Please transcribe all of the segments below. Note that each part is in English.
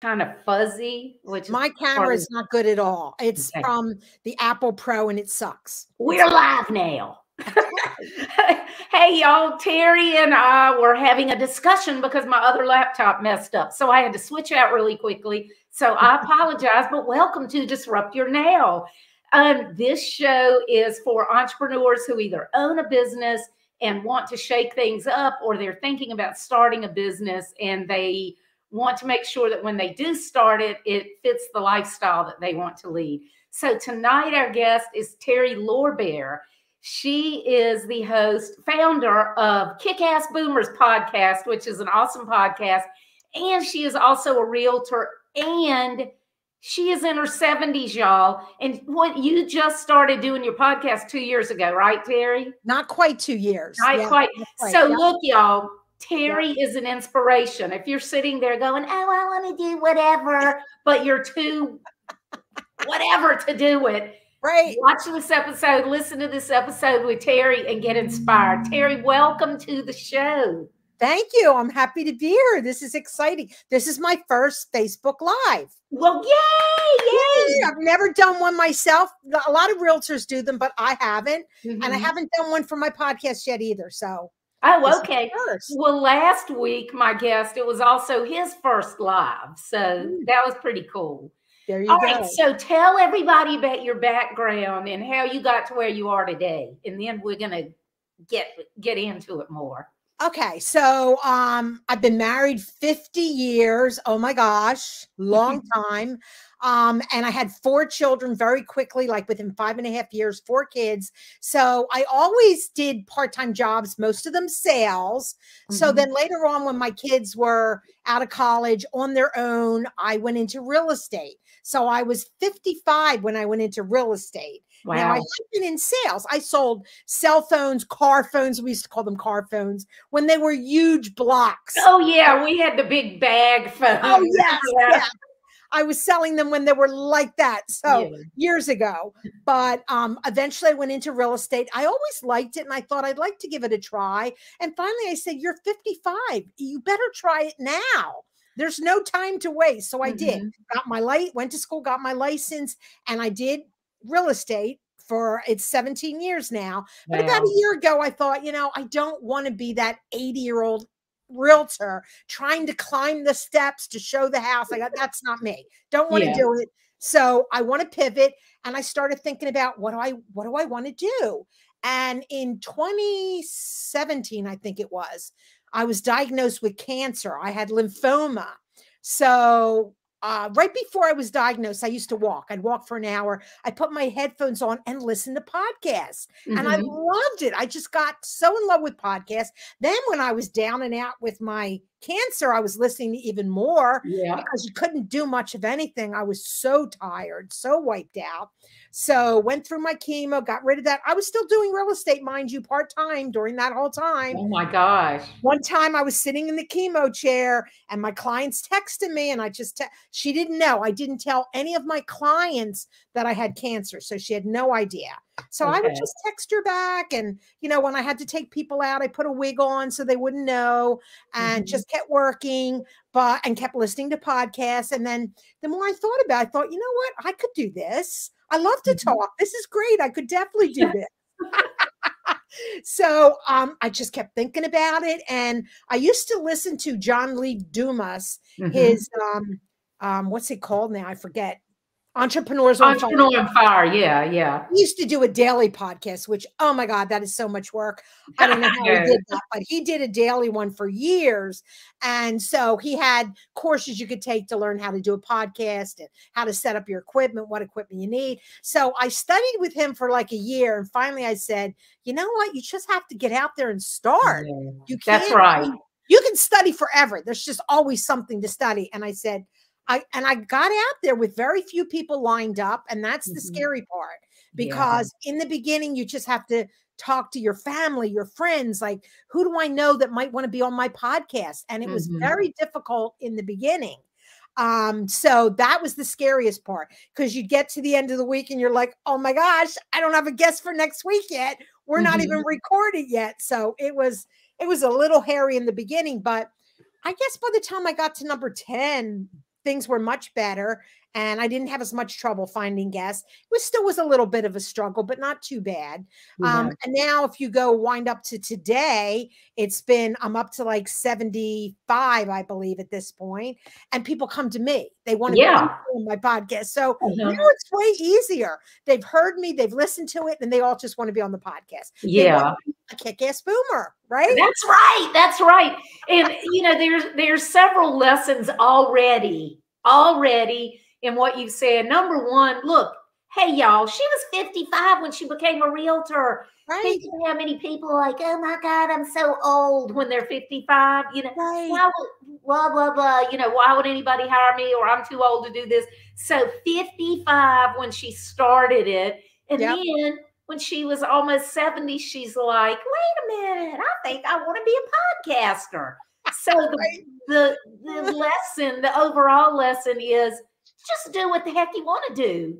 kind of fuzzy, which my camera is not good at all. It's from the Apple Pro and it sucks. We're live now. Hey, y'all, Terry and I were having a discussion because my other laptop messed up. So I had to switch out really quickly. So I apologize, but welcome to Disrupt Your Now. This show is for entrepreneurs who either own a business and want to shake things up, or they're thinking about starting a business and they want to make sure that when they do start it, it fits the lifestyle that they want to lead. So tonight, our guest is Terry Lohrbeer. She is the host, founder of Kickass Boomers podcast, which is an awesome podcast. And she is also a realtor, and she is in her 70s, y'all. And what, you just started doing your podcast 2 years ago, right, Terry? Not quite 2 years. Not quite. So look, y'all, Terry is an inspiration. If you're sitting there going, oh, I want to do whatever, but you're too whatever to do it. Right. Watch this episode, listen to this episode with Terry and get inspired. Terry, welcome to the show. Thank you. I'm happy to be here. This is exciting. This is my first Facebook Live. Well, yay! I've never done one myself. A lot of realtors do them, but I haven't. And I haven't done one for my podcast yet either. So. Oh, okay. Well, last week, my guest, it was also his first live. So that was pretty cool. There you go. All right, so tell everybody about your background and how you got to where you are today, and then we're gonna get into it more. Okay, so I've been married 50 years. Oh my gosh, long time. And I had 4 children very quickly, like within 5.5 years, 4 kids. So I always did part-time jobs, most of them sales. So then later on, when my kids were out of college on their own, I went into real estate. So I was 55 when I went into real estate. Wow. Now, I had been in sales. I sold cell phones, car phones. We used to call them car phones when they were huge blocks. Oh, yeah. We had the big bag phones. Oh, yes. Yeah. I was selling them when they were like that. So years ago. But eventually I went into real estate. I always liked it. And I thought I'd like to give it a try. And finally I said, you're 55. You better try it now. There's no time to waste. So I did. Got my went to school, got my license, and I did real estate for, it's 17 years now. But about a year ago, I thought, I don't want to be that 80-year-old realtor trying to climb the steps to show the house. That's not me. Don't want to do it. So I want to pivot. And I started thinking about what do I want to do? And in 2017, I think it was, I was diagnosed with cancer. I had lymphoma. So right before I was diagnosed, I used to walk. I'd walk for an hour. I put my headphones on and listen to podcasts. And I loved it. I just got so in love with podcasts. Then when I was down and out with my cancer, I was listening to even more because you couldn't do much of anything. I was so tired, so wiped out. So went through my chemo, got rid of that. I was still doing real estate, mind you, part-time during that whole time. Oh my gosh. One time I was sitting in the chemo chair and my clients texted me, and I just, she didn't know. I didn't tell any of my clients that I had cancer. So she had no idea. So I would just text her back. And, when I had to take people out, I put a wig on so they wouldn't know, and just kept working, and kept listening to podcasts. And then the more I thought about it, I thought, you know what? I could do this. I love to talk. This is great. I could definitely do this. So I just kept thinking about it. And I used to listen to John Lee Dumas, his, what's it called now? I forget. Entrepreneur on Fire. Yeah. He used to do a daily podcast, which, oh my God, that is so much work. I don't know how he did that, but he did a daily one for years. And so he had courses you could take to learn how to do a podcast and how to set up your equipment, what equipment you need. So I studied with him for like a year. And finally I said, you know what? You just have to get out there and start. You can't, that's right. You can study forever. There's just always something to study. And I said, I got out there with very few people lined up. And that's the scary part, because in the beginning, you just have to talk to your family, your friends, like, who do I know that might want to be on my podcast? And it was very difficult in the beginning. So that was the scariest part, because you get to the end of the week and you're like, oh my gosh, I don't have a guest for next week yet. We're not even recorded yet. So it was a little hairy in the beginning, but I guess by the time I got to number 10, things were much better and I didn't have as much trouble finding guests. It still was a little bit of a struggle, but not too bad. And now if you go wind up to today, I'm up to like 75, I believe at this point, and people come to me. They want to be on my podcast. So now it's way easier. They've heard me, they've listened to it, and they all just want to be on the podcast. Yeah. A kick-ass boomer, right? That's right. That's right. And you know, there's several lessons already in what you've said. Number one, look, hey y'all, she was 55 when she became a realtor. Right. Think of how many people are like, oh my God, I'm so old when they're 55. You know, why would, blah, blah, blah. You know, why would anybody hire me, or I'm too old to do this? So 55 when she started it. And then when she was almost 70, she's like, wait a minute, I think I want to be a podcaster. So the lesson, the overall lesson is just do what the heck you want to do.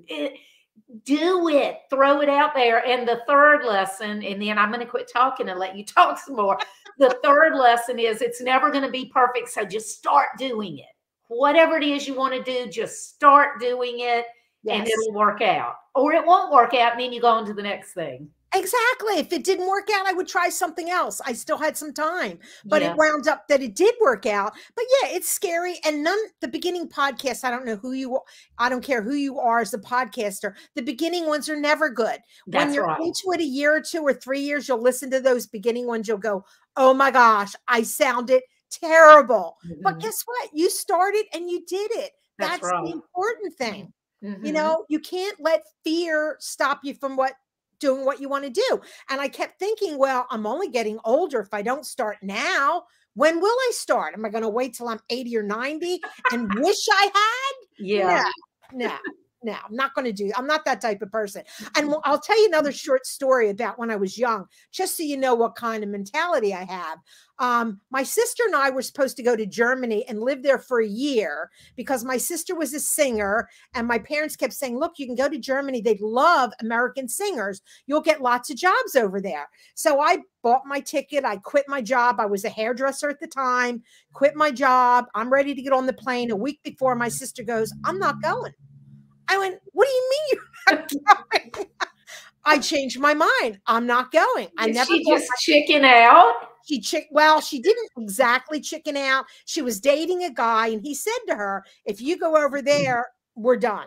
Do it, throw it out there. And the third lesson, and then I'm going to quit talking and let you talk some more. The third lesson is it's never going to be perfect. So just start doing it. Whatever it is you want to do, just start doing it and it'll work out. Or it won't work out and then you go on to the next thing. Exactly. If it didn't work out, I would try something else. I still had some time, but it wound up that it did work out. But yeah, it's scary. And the beginning podcasts, I don't know who you are. I don't care who you are as a podcaster. The beginning ones are never good. When you're into it a year or 2 or 3 years, you'll listen to those beginning ones. You'll go, oh my gosh, I sounded terrible. But guess what? You started and you did it. That's the important thing. You know, you can't let fear stop you from doing what you want to do. And I kept thinking, well, I'm only getting older. If I don't start now, when will I start? Am I going to wait till I'm 80 or 90 and wish I had? No, I'm not going to do. I'm not that type of person. And I'll tell you another short story about when I was young, just so you know what kind of mentality I have. My sister and I were supposed to go to Germany and live there for a year because my sister was a singer and my parents kept saying, look, you can go to Germany. They love American singers. You'll get lots of jobs over there. So I bought my ticket. I quit my job. I was a hairdresser at the time, quit my job. I'm ready to get on the plane. A week before, my sister goes, I'm not going. I went, what do you mean you're not going? I changed my mind. I'm not going. She just chicken out. Well, she didn't exactly chicken out. She was dating a guy and he said to her, if you go over there, we're done.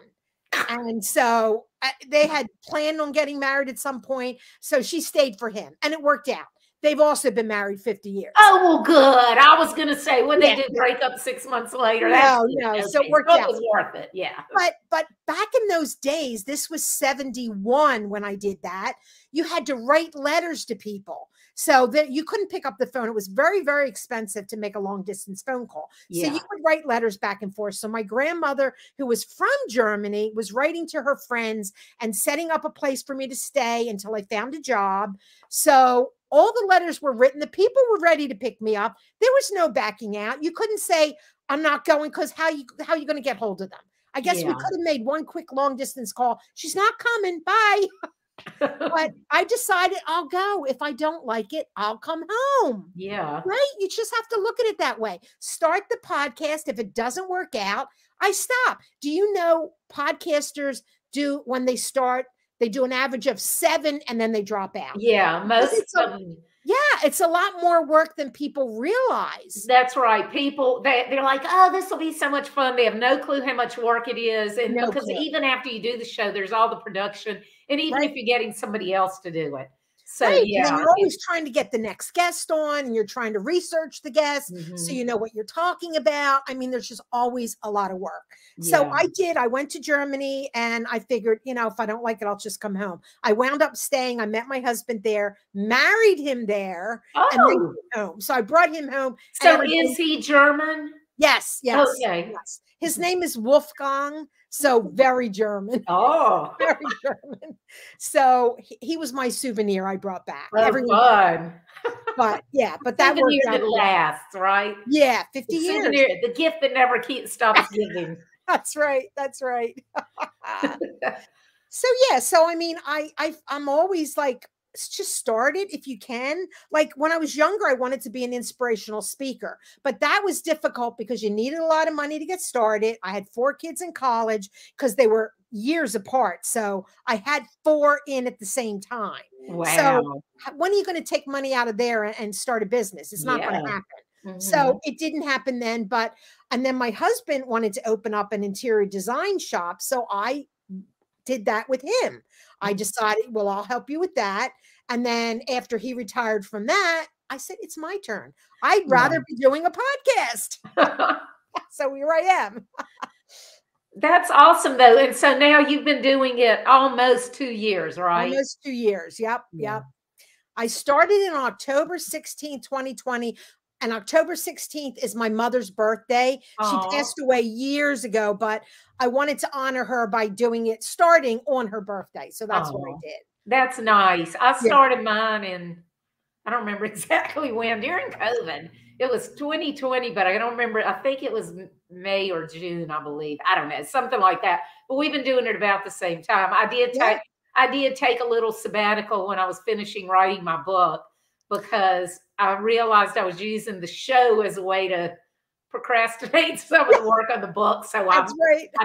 And so they had planned on getting married at some point. So she stayed for him and it worked out. They've also been married 50 years. Oh, well, good. I was going to say, when they did break up 6 months later. No. So it worked out. It was worth it. Yeah. But back in those days, this was 71 when I did that. You had to write letters to people so that you couldn't pick up the phone. It was very, very expensive to make a long distance phone call. So you would write letters back and forth. So my grandmother, who was from Germany, was writing to her friends and setting up a place for me to stay until I found a job. So all the letters were written. The people were ready to pick me up. There was no backing out. You couldn't say, I'm not going, because how are you going to get hold of them? I guess we could have made one quick long distance call. She's not coming. Bye. But I decided I'll go. If I don't like it, I'll come home. Yeah. Right? You just have to look at it that way. Start the podcast. If it doesn't work out, I stop. Do you know podcasters do, when they start, they do an average of 7 and then they drop out. Yeah, most of them. Yeah, it's a lot more work than people realize. That's right. People, they're like, oh, this will be so much fun. They have no clue how much work it is. And because even after you do the show, there's all the production. And even if you're getting somebody else to do it. So yeah, and you're always trying to get the next guest on, and you're trying to research the guest so you know what you're talking about. I mean, there's just always a lot of work. So I went to Germany and I figured, you know, if I don't like it, I'll just come home. I wound up staying. I met my husband there, married him there, and then came home. So I brought him home. So is he German? Yes. Okay. Yes. His name is Wolfgang. So very German. Oh, very German. So he was my souvenir I brought back. Oh, fun. But that souvenir that lasts, right? Yeah, 50 years. Souvenir, the gift that never stops giving. That's right. That's right. So I mean, I'm always like, just start it if you can. Like when I was younger, I wanted to be an inspirational speaker, but that was difficult because you needed a lot of money to get started. I had 4 kids in college because they were years apart. So I had 4 in at the same time. Wow. So when are you going to take money out of there and start a business? It's not going to happen. So it didn't happen then. And then my husband wanted to open up an interior design shop. So I did that with him. I decided, well, I'll help you with that. And then after he retired from that, I said, it's my turn. I'd rather be doing a podcast. So here I am. That's awesome though. And so now you've been doing it almost 2 years, right? Almost 2 years. Yep. I started in October 16, 2020. And October 16th is my mother's birthday. She passed away years ago, but I wanted to honor her by doing it starting on her birthday. So that's what I did. That's nice. I started mine in, I don't remember exactly when, during COVID. It was 2020, but I don't remember. I think it was May or June, I believe. I don't know, something like that. But we've been doing it about the same time. I did take a little sabbatical when I was finishing writing my book, because I realized I was using the show as a way to procrastinate some of the work on the book. So I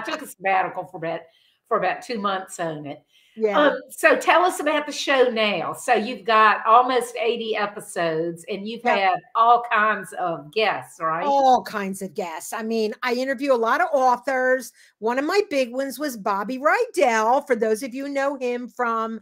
took a sabbatical for about 2 months on it. Yeah. So tell us about the show now. So you've got almost 80 episodes and you've had all kinds of guests, right? All kinds of guests. I mean, I interview a lot of authors. One of my big ones was Bobby Rydell. For those of you who know him from,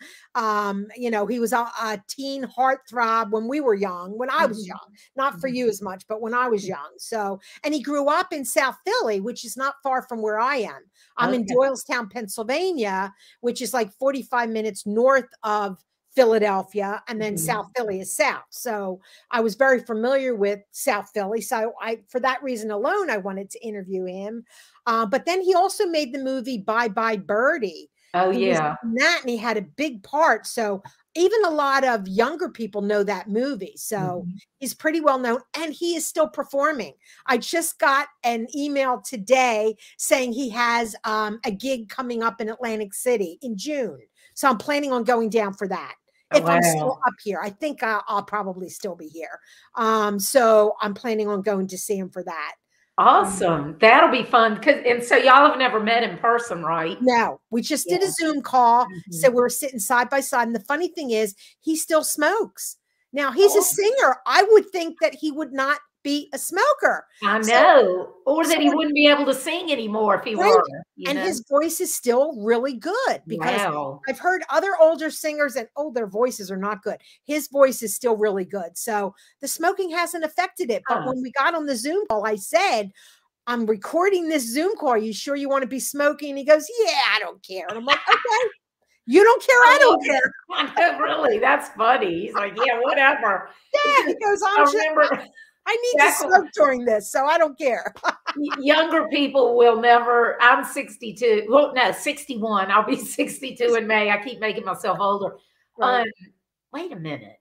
you know, he was a teen heartthrob when we were young, when I was young, not for you as much, but when I was young. So, and he grew up in South Philly, which is not far from where I am. I'm in Doylestown, Pennsylvania, which is like 45 minutes north of Philadelphia, and then South Philly is south. So I was very familiar with South Philly. So for that reason alone, I wanted to interview him. But then he also made the movie Bye Bye Birdie. Oh, he yeah. was in that, and he had a big part. So even a lot of younger people know that movie. So he's pretty well known, and he is still performing. I just got an email today saying he has a gig coming up in Atlantic City in June. So I'm planning on going down for that. If I'm still up here, I think I'll probably still be here. So I'm planning on going to see him for that. Awesome. That'll be fun. And so y'all have never met in person, right? No, we just did a Zoom call. So we're sitting side by side. And the funny thing is, he still smokes. Now, he's a singer. I would think that he would not be a smoker. I know. Or that he wouldn't be able to sing anymore if he were. And his voice is still really good, because I've heard other older singers and their voices are not good. His voice is still really good. So the smoking hasn't affected it. But when we got on the Zoom call, I said, I'm recording this Zoom call. Are you sure you want to be smoking? And he goes, yeah, I don't care. And I'm like, okay. You don't care, I don't care. I know, really, that's funny. He's like, yeah, whatever. Yeah, he goes, I need to smoke during this, so I don't care. Younger people will never. I'm 62. Well, no, 61. I'll be 62 in May. I keep making myself older. Wait a minute.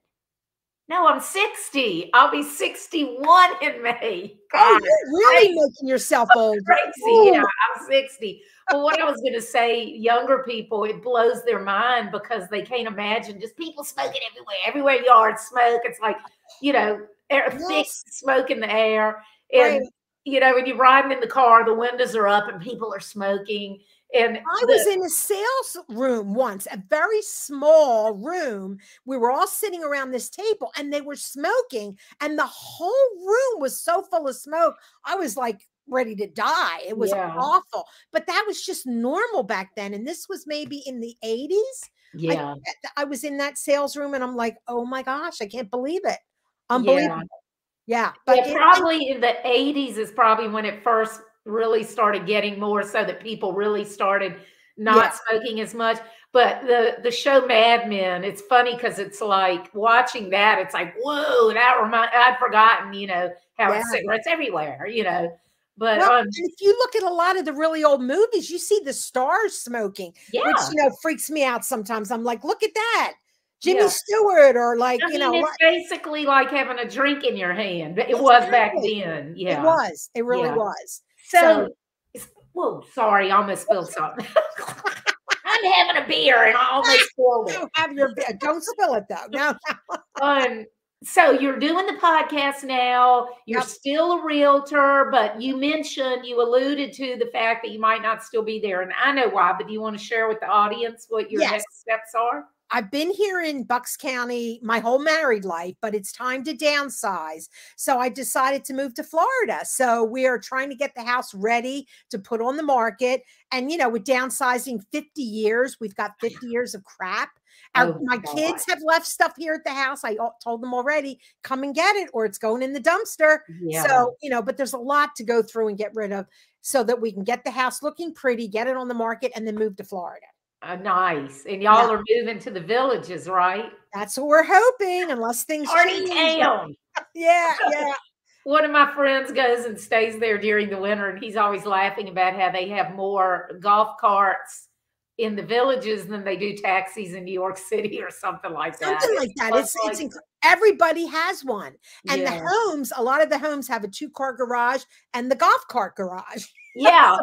No, I'm 60. I'll be 61 in May. God, you're really making yourself old. Crazy. Ooh. Yeah, I'm 60. But what I was going to say, younger people, it blows their mind because they can't imagine just people smoking everywhere. Everywhere you are, it's smoke. It's like, you know, thick smoke in the air. And, you know, when you're riding in the car, the windows are up and people are smoking. And I was in a sales room once, a very small room. We were all sitting around this table and they were smoking, and the whole room was so full of smoke. I was like ready to die. It was awful, but that was just normal back then. And this was maybe in the 80s. Yeah. I was in that sales room and I'm like, oh my gosh, I can't believe it. Unbelievable. Yeah. But probably in the 80s is probably when it first really started getting more so that people really started not smoking as much. But the show Mad Men, it's funny because it's like watching that, it's like, whoa, I'd forgotten, you know, how it's cigarettes everywhere, you know. But if you look at a lot of the really old movies, you see the stars smoking, which, you know, freaks me out sometimes. I'm like, look at that. Jimmy Stewart, or like, you know, it's basically like having a drink in your hand. It was back then. Yeah, it was. It really was. So, whoa, sorry, I almost spilled something. I'm having a beer, and I almost spilled it. Have your beer. Don't spill it though. No. So you're doing the podcast now. You're Yep. still a realtor, but you alluded to the fact that you might not still be there. And I know why, but do you want to share with the audience what your next steps are? I've been here in Bucks County my whole married life, but it's time to downsize. So I decided to move to Florida. So we are trying to get the house ready to put on the market. And, you know, with downsizing 50 years, we've got 50 years of crap. My kids have left stuff here at the house. I told them already, come and get it or it's going in the dumpster. Yeah. So, you know, but there's a lot to go through and get rid of so that we can get the house looking pretty, get it on the market, and then move to Florida. Nice. And y'all are moving to the Villages, right? That's what we're hoping, unless things change. Town. Yeah. One of my friends goes and stays there during the winter, and he's always laughing about how they have more golf carts in the Villages than they do taxis in New York City or something like that. Something like that. It's everybody has one. And the homes, a lot of the homes have a 2-car garage and the golf cart garage. Yeah.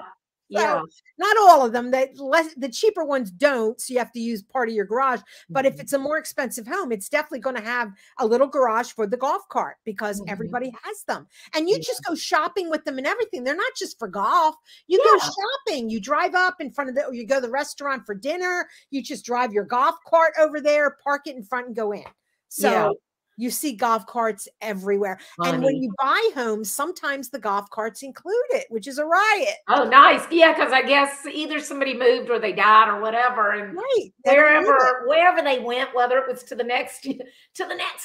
So not all of them. The cheaper ones don't, so you have to use part of your garage. But if it's a more expensive home, it's definitely going to have a little garage for the golf cart because everybody has them. And you just go shopping with them and everything. They're not just for golf. You go shopping. You drive up in front of or you go to the restaurant for dinner. You just drive your golf cart over there, park it in front, and go in. So you see golf carts everywhere. Funny. And when you buy homes, sometimes the golf carts include it, which is a riot. Oh, nice. Yeah, because I guess either somebody moved or they died or whatever. And wherever they went, whether it was to the next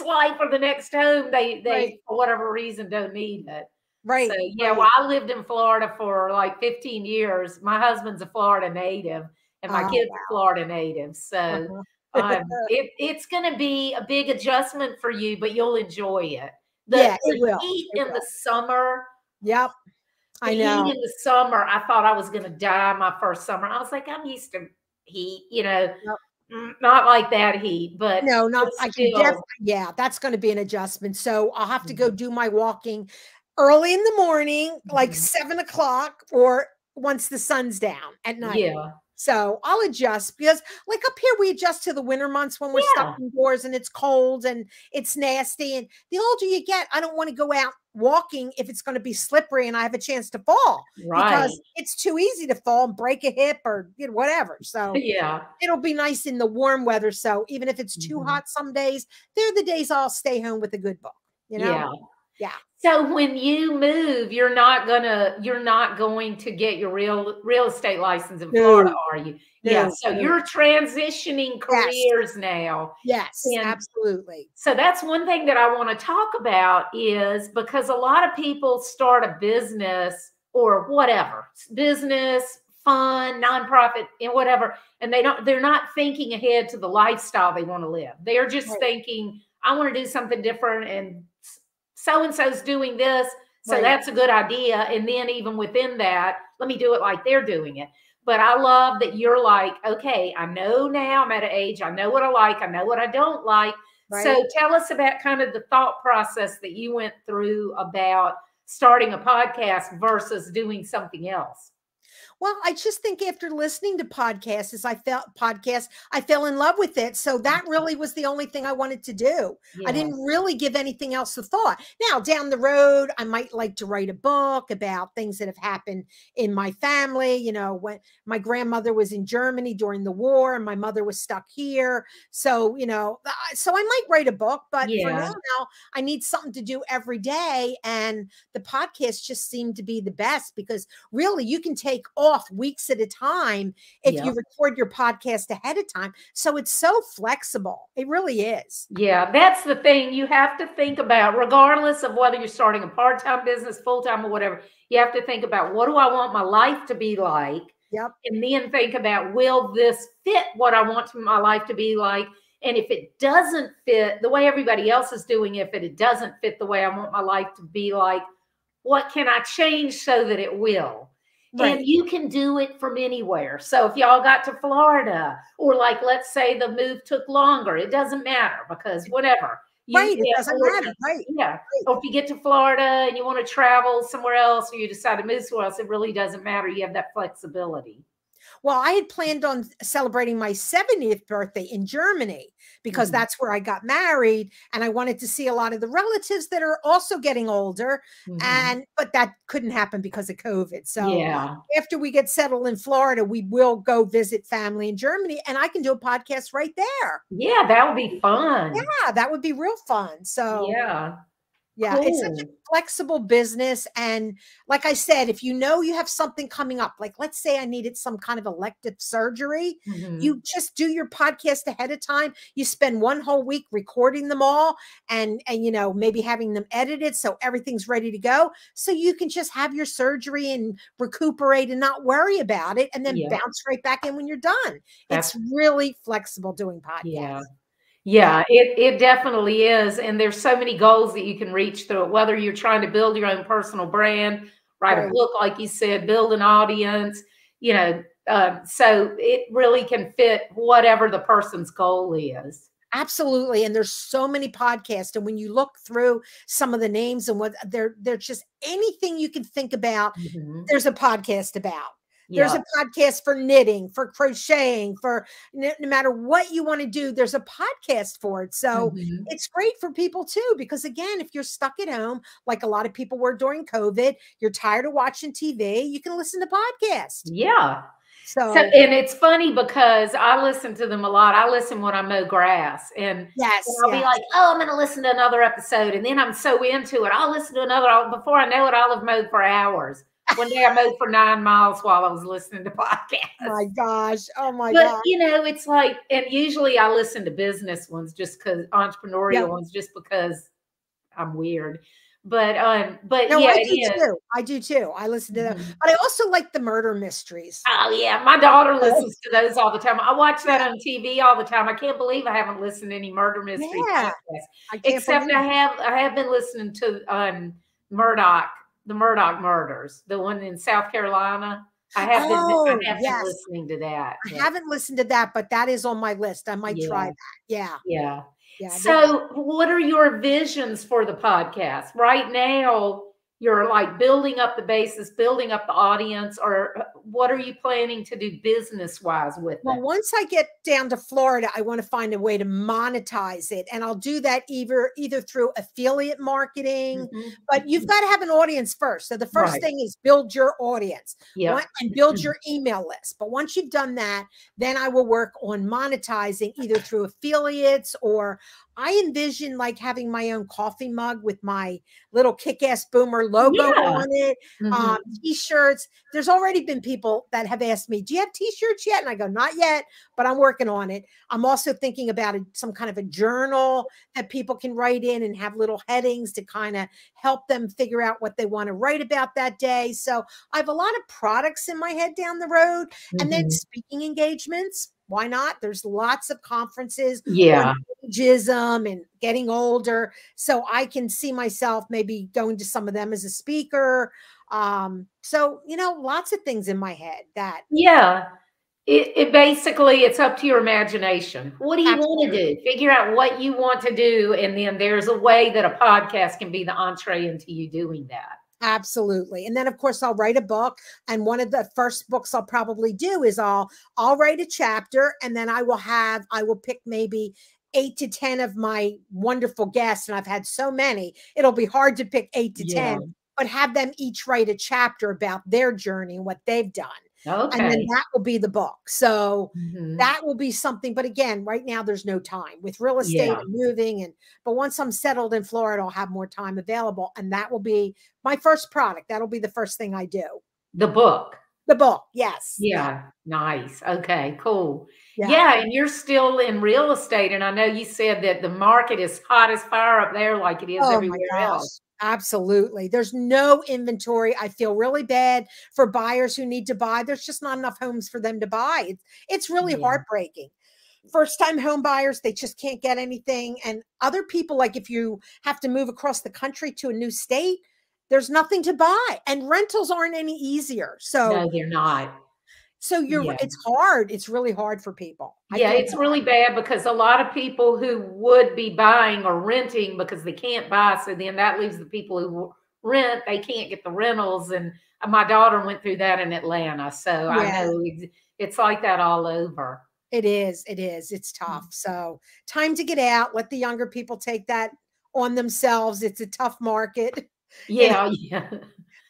life or the next home, they for whatever reason don't need it. Right. So well, I lived in Florida for like 15 years. My husband's a Florida native and my kids are Florida natives. So it's going to be a big adjustment for you, but you'll enjoy it. The heat in the summer. Yep. I know. Heat in the summer, I thought I was going to die my first summer. I was like, I'm used to heat, you know, not like that heat, but no, not I can definitely, that's going to be an adjustment. So I'll have to go do my walking early in the morning, like 7 o'clock or once the sun's down at night. Yeah. So I'll adjust because like up here, we adjust to the winter months when we're stuck indoors and it's cold and it's nasty. And the older you get, I don't want to go out walking if it's going to be slippery and I have a chance to fall because it's too easy to fall and break a hip or whatever. So it'll be nice in the warm weather. So even if it's too hot some days, they're the days I'll stay home with a good book, you know? Yeah. So when you move, you're not going to get your real estate license in Florida, are you? Yeah. So you're transitioning careers now. Yes, absolutely. So that's one thing that I want to talk about is because a lot of people start a business or whatever, business, fun, nonprofit, and whatever, and they're not thinking ahead to the lifestyle they want to live. They're just thinking, I want to do something different and so-and-so's doing this, so that's a good idea. And then even within that, let me do it like they're doing it. But I love that you're like, okay, I know now I'm at an age, I know what I like, I know what I don't like. So tell us about kind of the thought process that you went through about starting a podcast versus doing something else. Well, I just think after listening to podcasts, I fell in love with it. So that really was the only thing I wanted to do. I didn't really give anything else a thought. Now, down the road, I might like to write a book about things that have happened in my family. You know, when my grandmother was in Germany during the war and my mother was stuck here. So, you know, so I might write a book, but for now, I need something to do every day. And the podcast just seemed to be the best because really you can take off weeks at a time if you record your podcast ahead of time. So it's so flexible. It really is. Yeah, that's the thing you have to think about, regardless of whether you're starting a part-time business, full-time or whatever. You have to think about, what do I want my life to be like? Yep. And then think about, will this fit what I want my life to be like? And if it doesn't fit the way everybody else is doing it, if it doesn't fit the way I want my life to be like, what can I change so that it will? And you can do it from anywhere. So if y'all got to Florida, or like, let's say the move took longer, it doesn't matter because whatever. It doesn't matter. Yeah. Or if you get to Florida and you want to travel somewhere else or you decide to move somewhere else, it really doesn't matter. You have that flexibility. Well, I had planned on celebrating my 70th birthday in Germany because that's where I got married. And I wanted to see a lot of the relatives that are also getting older. But that couldn't happen because of COVID. So after we get settled in Florida, we will go visit family in Germany, and I can do a podcast right there. Yeah, that would be fun. Yeah, that would be real fun. So yeah, cool. It's such a flexible business. And like I said, if you know you have something coming up, like let's say I needed some kind of elective surgery, you just do your podcast ahead of time. You spend one whole week recording them all and you know, maybe having them edited so everything's ready to go. So you can just have your surgery and recuperate and not worry about it, and then bounce right back in when you're done. It's really flexible doing podcasts. Yeah, it definitely is. And there's so many goals that you can reach through it, whether you're trying to build your own personal brand, write a book, like you said, build an audience, you know, so it really can fit whatever the person's goal is. Absolutely. And there's so many podcasts. And when you look through some of the names and what they're just anything you can think about, there's a podcast about. There's a podcast for knitting, for crocheting, for no matter what you want to do, there's a podcast for it. So it's great for people too, because again, if you're stuck at home, like a lot of people were during COVID, you're tired of watching TV, you can listen to podcasts. Yeah. So and it's funny because I listen to them a lot. I listen when I mow grass, and I'll be like, oh, I'm going to listen to another episode. And then I'm so into it. I'll listen to another. Before I know it, I'll have mowed for hours. One day I mowed for 9 miles while I was listening to podcasts. Oh my gosh. Oh my gosh. But you know, it's like, and usually I listen to business ones just because entrepreneurial ones, just because I'm weird. But no, yeah, I do too. I listen to them, but I also like the murder mysteries. Oh yeah, my daughter listens to those all the time. I watch that on TV all the time. I can't believe I haven't listened to any murder mystery podcasts. Except I have been listening to Murdoch. The Murdoch murders, the one in South Carolina. I have been listening to that. I haven't listened to that, but that is on my list. I might try that. Yeah. So what are your visions for the podcast? Right now, you're like building up the basis, building up the audience, or what are you planning to do business-wise with it? Well, once I get down to Florida, I want to find a way to monetize it. And I'll do that either through affiliate marketing, but you've got to have an audience first. So the first thing is build your audience and build your email list. But once you've done that, then I will work on monetizing either through affiliates, or I envision like having my own coffee mug with my little Kickass Boomer logo on it, t-shirts. There's already been people that have asked me, do you have t-shirts yet? And I go, not yet, but I'm working on it. I'm also thinking about some kind of a journal that people can write in and have little headings to kind of help them figure out what they want to write about that day. So I have a lot of products in my head down the road, and then speaking engagements. Why not? There's lots of conferences on ageism and getting older. So I can see myself maybe going to some of them as a speaker. So, you know, lots of things in my head that. It basically, it's up to your imagination. What do you want to do? Figure out what you want to do. And then there's a way that a podcast can be the entree into you doing that. Absolutely. And then of course I'll write a book, and one of the first books I'll probably do is I'll write a chapter, and then I will pick maybe 8 to 10 of my wonderful guests. And I've had so many, it'll be hard to pick 8 to 10, but have them each write a chapter about their journey and what they've done. And then that will be the book. So that will be something. But again, right now there's no time with real estate and moving. But once I'm settled in Florida, I'll have more time available. And that will be my first product. That'll be the first thing I do. The book. The book. Yes. Yeah. Nice. Okay, cool. Yeah. And you're still in real estate. And I know you said that the market is hot as fire up there, like it is everywhere else. Absolutely. There's no inventory. I feel really bad for buyers who need to buy. There's just not enough homes for them to buy. It's really heartbreaking. First-time home buyers, they just can't get anything. And other people, like if you have to move across the country to a new state, there's nothing to buy. And rentals aren't any easier. So no, they're not. So it's hard. It's really hard for people. It's really bad because a lot of people who would be buying or renting because they can't buy. So then that leaves the people who rent, they can't get the rentals. And my daughter went through that in Atlanta. So I Yeah. know it's like that all over. It is. It is. It's tough. So time to get out. Let the younger people take that on themselves. It's a tough market. You know, Yeah, yeah.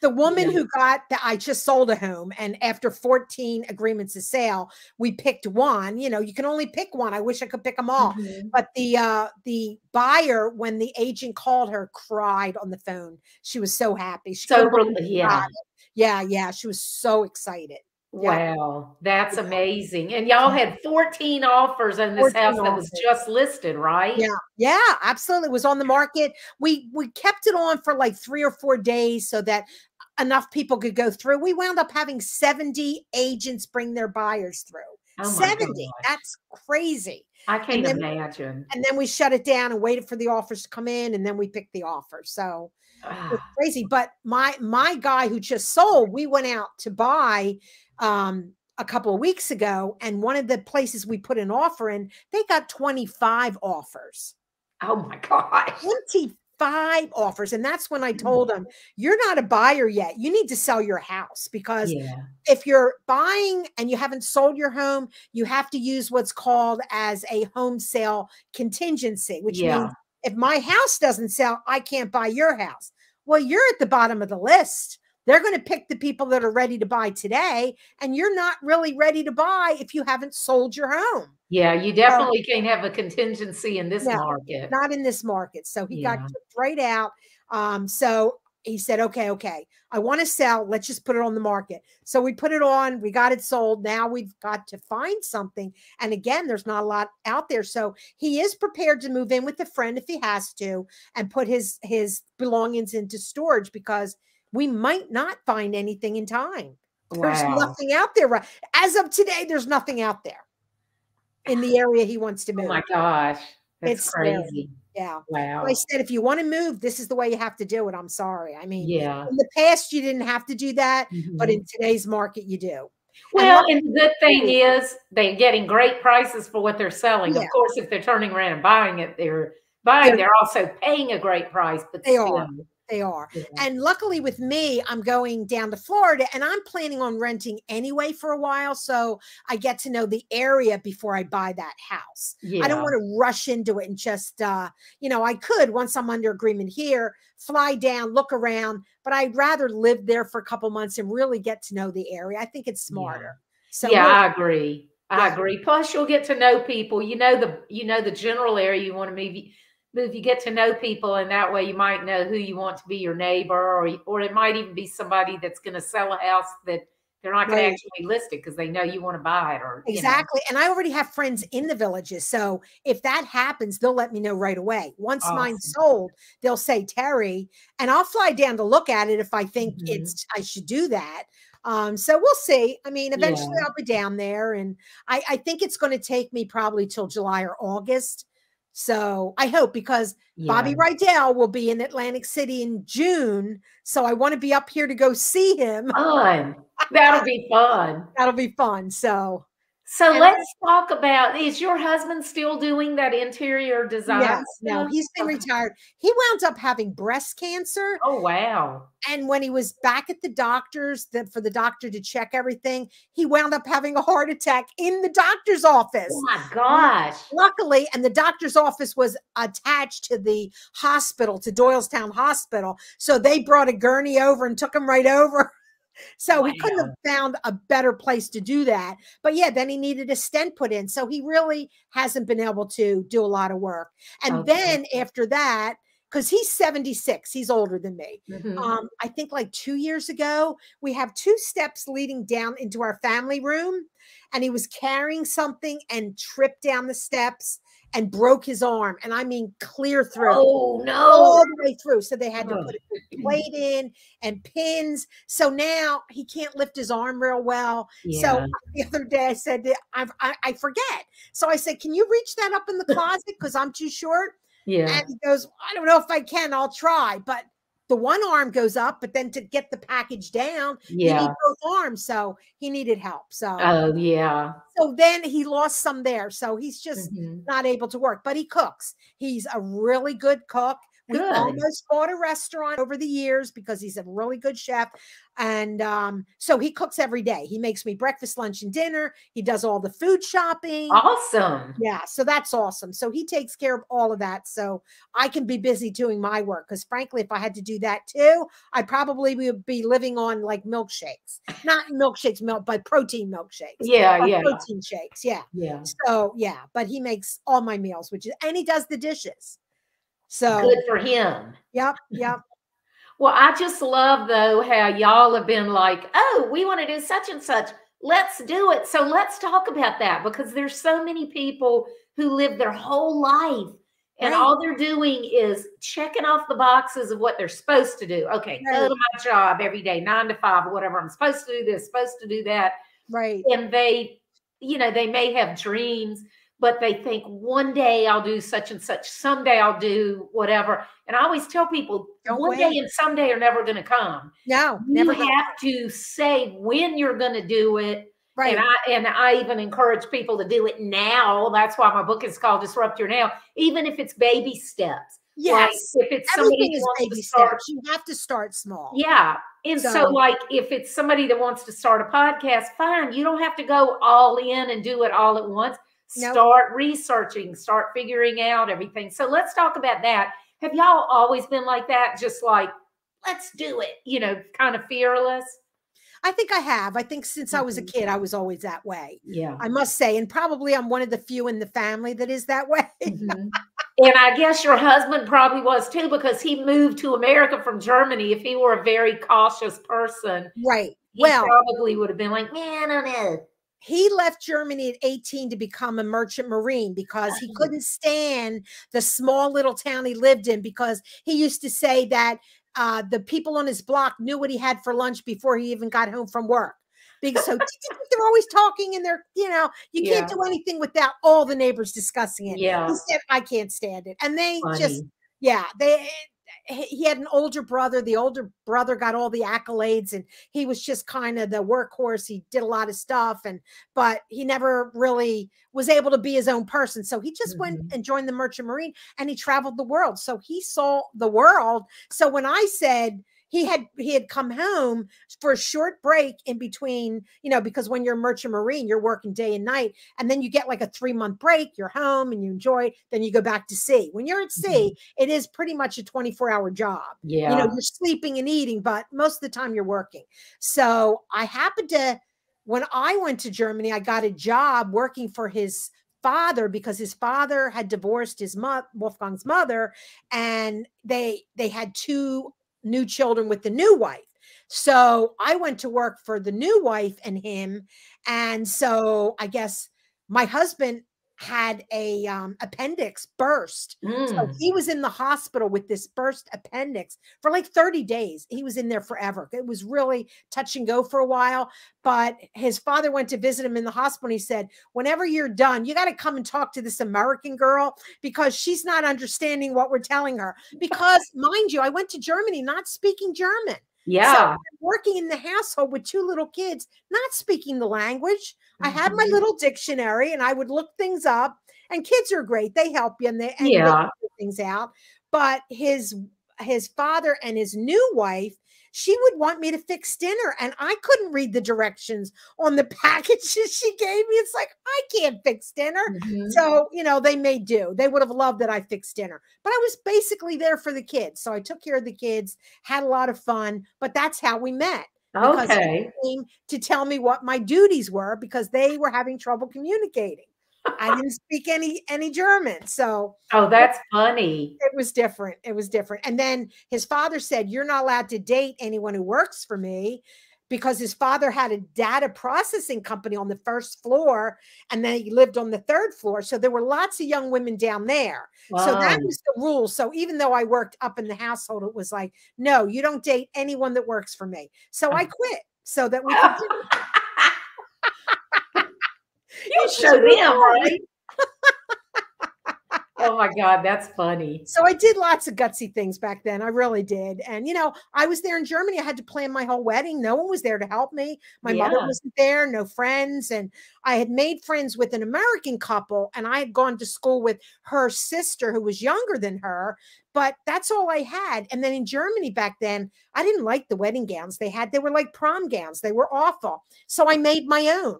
the woman Yeah. who got that, I just sold a home, and after 14 agreements of sale, we picked one. You know, you can only pick one. I wish I could pick them all. But the buyer, when the agent called her, cried on the phone. She was so happy. She So couldn't believe she got yeah. it. Yeah, yeah. She was so excited. Yeah. Wow, that's Yeah. amazing. And y'all had 14 offers on this 14 house that was offers. just listed, right? Yeah, yeah, absolutely. It was on the market. We kept it on for like 3 or 4 days so that enough people could go through. We wound up having 70 agents bring their buyers through. Oh my 70. gosh. That's crazy. I And can't then imagine. we shut it down and waited for the offers to come in, and then we picked the offer. So it's Ah, crazy. But my guy who just sold, we went out to buy a couple of weeks ago, and one of the places we put an offer in, they got 25 offers. oh my gosh. 25 offers. And that's when I told him, you're not a buyer yet. You need to sell your house, because Yeah. if you're buying and you haven't sold your home, you have to use what's called as a home sale contingency, which means Yeah. if my house doesn't sell, I can't buy your house. Well, you're at the bottom of the list. They're going to pick the people that are ready to buy today, and you're not really ready to buy if you haven't sold your home. Yeah, you So, definitely can't have a contingency in this no, market. not in this market. So he got Yeah. kicked right out. So he said, okay, I want to sell. Let's just put it on the market. So we put it on, we got it sold. Now we've got to find something. And again, there's not a lot out there. So he is prepared to move in with a friend if he has to, and put his belongings into storage, because we might not find anything in time. There's Wow. nothing out there. Right. As of today, there's nothing out there in the area he wants to Oh move. my gosh. That's It's scary. crazy. Yeah. But I Wow. said, if you want to move, this is the way you have to do it. I'm sorry. I mean, Yeah. in the past, you didn't have to do that, but in Mhm. today's market, you do. And Well, and the good thing is they're getting great prices for what they're selling. yeah, Of course, if they're turning around and buying it, they're they're also paying a great price, but They still. are. They are. Yeah. And luckily with me, I'm going down to Florida, and I'm planning on renting anyway for a while. So I get to know the area before I buy that house. I don't Yeah. want to rush into it and just, I could, once I'm under agreement here, fly down, look around, but I'd rather live there for a couple months and really get to know the area. I think it's Yeah. smarter. So Yeah, we'll, I agree. I yeah. agree. Plus, you'll get to know people. The general area you want to move. You get to know people, and that way you might know who you want to be your neighbor, or it might even be somebody that's going to sell a house that they're not going to Right. actually list it because they know you want to buy it, or Exactly. And I already have friends in the villages. So if that happens, they'll let me know right away. Once mine's Awesome. sold, they'll say, Terry, and I'll fly down to look at it if I think Mhm. I should do that. So we'll see. I mean, Yeah. eventually I'll be down there, and I think it's going to take me probably till July or August. So I hope, because Yeah. Bobby Rydell will be in Atlantic City in June. So I want to be up here to go see him. Fun. That'll be fun. That'll be fun. So, So and let's talk about, is your husband still doing that interior no, design no, stuff? he's been retired. He wound up having breast cancer. Oh, wow. And when he was back at the doctor's, for the doctor to check everything, he wound up having a heart attack in the doctor's Oh office. my gosh. Luckily, and the doctor's office was attached to the hospital, to Doylestown Hospital. So they brought a gurney over and took him right over. So he couldn't have Wow. found a better place to do that. But yeah, then he needed a stent put in. So he really hasn't been able to do a lot of work. And Okay. then after that, because he's 76, he's older than me. Mhm. I think like 2 years ago, we have 2 steps leading down into our family room. And he was carrying something and tripped down the steps and broke his arm. And I mean, clear through. Oh, no. All the way through. So they had to Ugh. put a big plate in and pins. So now he can't lift his arm real well. So Yeah. the other day I said, I forget. So I said, can you reach that up in the closet? Because I'm too short. Yeah. And he goes, I don't know if I can. I'll try. But the one arm goes up, but then to get the package down, you need Yeah. both arms. So he needed help. Oh, yeah. So then he lost some there. So he's just Mhm. not able to work, but he cooks. He's a really good cook. We Good. almost bought a restaurant over the years because he's a really good chef. And so he cooks every day. He makes me breakfast, lunch, and dinner. He does all the food shopping. Awesome. Yeah, so that's awesome. So he takes care of all of that. So I can be busy doing my work. Because frankly, if I had to do that too, I probably would be living on like milkshakes. Not milkshakes, but protein milkshakes. Yeah, or yeah. protein shakes. Yeah. Yeah. So yeah, but he makes all my meals, and he does the dishes. So good for him. Yep. Well, I just love though how y'all have been like, oh, we want to do such and such. Let's do it. So let's talk about that, because there's so many people who live their whole life and all they're doing is checking off the boxes of what they're supposed to do. Okay, go to my job every day, 9 to 5 or whatever. I'm supposed to do this, supposed to do that. Right. And they, they may have dreams, but they think one day I'll do such and such. Someday I'll do whatever. And I always tell people, one day and someday are never going to come. No, never. You have to say when you're going to do it. Right. And I even encourage people to do it now. That's why my book is called Disrupt Your Now, even if it's baby steps. Yes. Like if it's somebody is baby steps. You have to start small. Yeah. And so like if it's somebody that wants to start a podcast, fine. You don't have to go all in and do it all at once. Start researching, start figuring out everything. So let's talk about that. Have y'all always been like that? Just like, let's do it, kind of fearless? I think I have. I think since I was a kid, I was always that way. Yeah. I must say, and probably I'm one of the few in the family that is that way. And I guess your husband probably was too, because he moved to America from Germany. If he were a very cautious person, right. He probably would have been like, man, I don't know. He left Germany at 18 to become a merchant marine because he couldn't stand the small little town he lived in, because he used to say that the people on his block knew what he had for lunch before he even got home from work. Because so they're always talking and they're, you can't do anything without all the neighbors discussing it. Yeah. He said, I can't stand it. And they he had an older brother. The older brother got all the accolades and he was just kind of the workhorse. He did a lot of stuff, but he never really was able to be his own person. So he just went and joined the Merchant Marine and he traveled the world. So he saw the world. So when I said he had come home for a short break in between, because when you're a Merchant Marine, you're working day and night. And then you get like a 3-month break, you're home and you enjoy, then you go back to sea. When you're at sea, it is pretty much a 24-hour job. Yeah. You're sleeping and eating, but most of the time you're working. So I happened to, when I went to Germany, I got a job working for his father, because his father had divorced his Wolfgang's mother, and they had 2 new children with the new wife. So I went to work for the new wife and him. And so I guess my husband had a appendix burst. So he was in the hospital with this burst appendix for like 30 days. He was in there forever. It was really touch and go for a while. But his father went to visit him in the hospital. And he said, whenever you're done, you got to come and talk to this American girl, because she's not understanding what we're telling her. Because mind you, I went to Germany not speaking German. Yeah. So I'm working in the household with 2 little kids, not speaking the language. I had my little dictionary and I would look things up, and kids are great. They help you and they figure things out. But his father and his new wife, she would want me to fix dinner, and I couldn't read the directions on the packages she gave me. It's like, I can't fix dinner. So, they may do. They would have loved that I fixed dinner, but I was basically there for the kids. So I took care of the kids, had a lot of fun, but that's how we met. Because he came to tell me what my duties were, because they were having trouble communicating. I didn't speak any German. So that's funny. It was different. It was different. And then his father said, you're not allowed to date anyone who works for me, because his father had a data processing company on the 1st floor, and then he lived on the 3rd floor. So there were lots of young women down there. Wow. So that was the rule. So even though I worked up in the household, it was like, no, you don't date anyone that works for me. So I quit so that we could you show them, right? Oh my God, that's funny. So I did lots of gutsy things back then. I really did. And, you know, I was there in Germany. I had to plan my whole wedding. No one was there to help me. My mother Yeah. wasn't there, no friends. And I had made friends with an American couple, and I had gone to school with her sister who was younger than her. But that's all I had. And then in Germany back then, I didn't like the wedding gowns they had. They were like prom gowns. They were awful. So I made my own.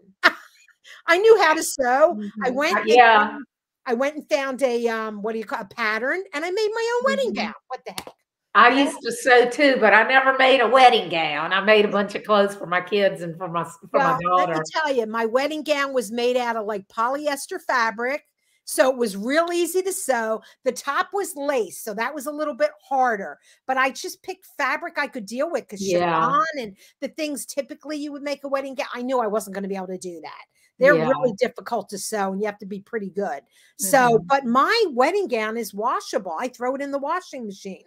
I knew how to sew. I went Yeah. I went and found a what do you call a pattern, and I made my own wedding gown. What the heck? I Okay? used to sew too, but I never made a wedding gown. I made a bunch of clothes for my kids and for my Well, let me daughter. tell you, my wedding gown was made out of like polyester fabric. So it was real easy to sew. The top was lace, so that was a little bit harder. But I just picked fabric I could deal with because Yeah. chiffon and the things typically you would make a wedding gown. I knew I wasn't going to be able to do that. They're Yeah. really difficult to sew, and you have to be pretty good. So, but my wedding gown is washable. I throw it in the washing machine.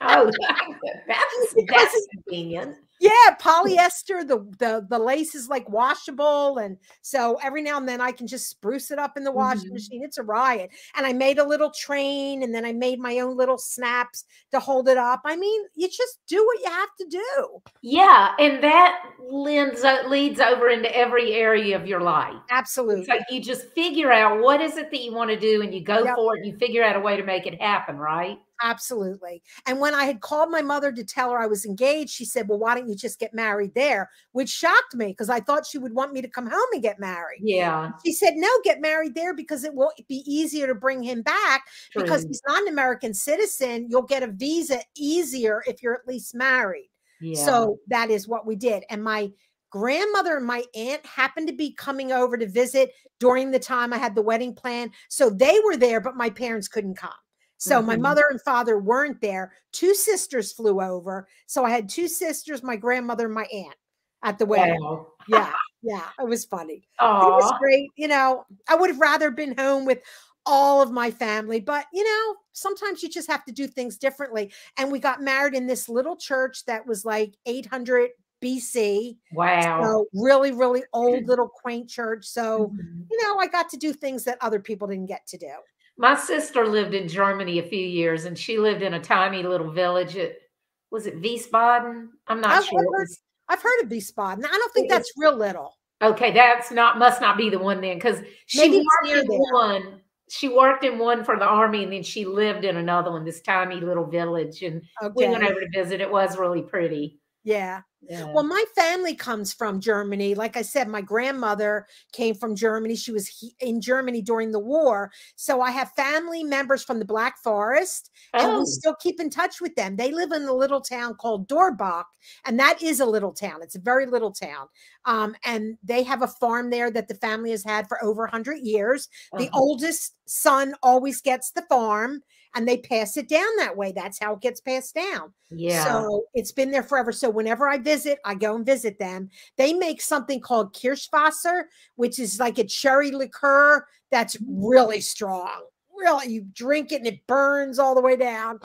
Oh, that's convenient. Yeah, polyester, the lace is like washable. And so every now and then I can just spruce it up in the washing machine. It's a riot. And I made a little train, and then I made my own little snaps to hold it up. I mean, you just do what you have to do. Yeah, and that leads over into every area of your life. Absolutely. It's like you just figure out what is it that you want to do, and you go for it, and you figure out a way to make it happen, right? Absolutely. And when I had called my mother to tell her I was engaged, she said, well, why don't you just get married there? Which shocked me because I thought she would want me to come home and get married. Yeah. She said, no, get married there because it will be easier to bring him back. True. Because he's not an American citizen. You'll get a visa easier if you're at least married. Yeah. So that is what we did. And my grandmother and my aunt happened to be coming over to visit during the time I had the wedding plan. So they were there, but my parents couldn't come. So my mother and father weren't there. Two sisters flew over. So I had two sisters, my grandmother and my aunt at the wedding. Wow. Yeah. Yeah. It was funny. Aww. It was great. You know, I would have rather been home with all of my family, but you know, sometimes you just have to do things differently. And we got married in this little church that was like 800 BC. Wow. So really, really old little quaint church. So, you know, I got to do things that other people didn't get to do. My sister lived in Germany a few years, and she lived in a tiny little village. Was it Wiesbaden? I'm not sure. I've heard of Wiesbaden. I don't think that's real little. Okay, must not be the one then, because she worked in one. She worked in one for the army, and then she lived in another one, this tiny little village. And we went over to visit. It was really pretty. Yeah. Yeah. Well, my family comes from Germany. Like I said, my grandmother came from Germany. She was in Germany during the war. So I have family members from the Black Forest, and we still keep in touch with them. They live in a little town called Dorbach, and that is a little town. It's a very little town. And they have a farm there that the family has had for over 100 years. The oldest son always gets the farm, and they pass it down that way. That's how it gets passed down. Yeah. So it's been there forever. So whenever I visit, I go and visit them. They make something called Kirschwasser, which is like a cherry liqueur that's really strong. Really, you drink it and it burns all the way down.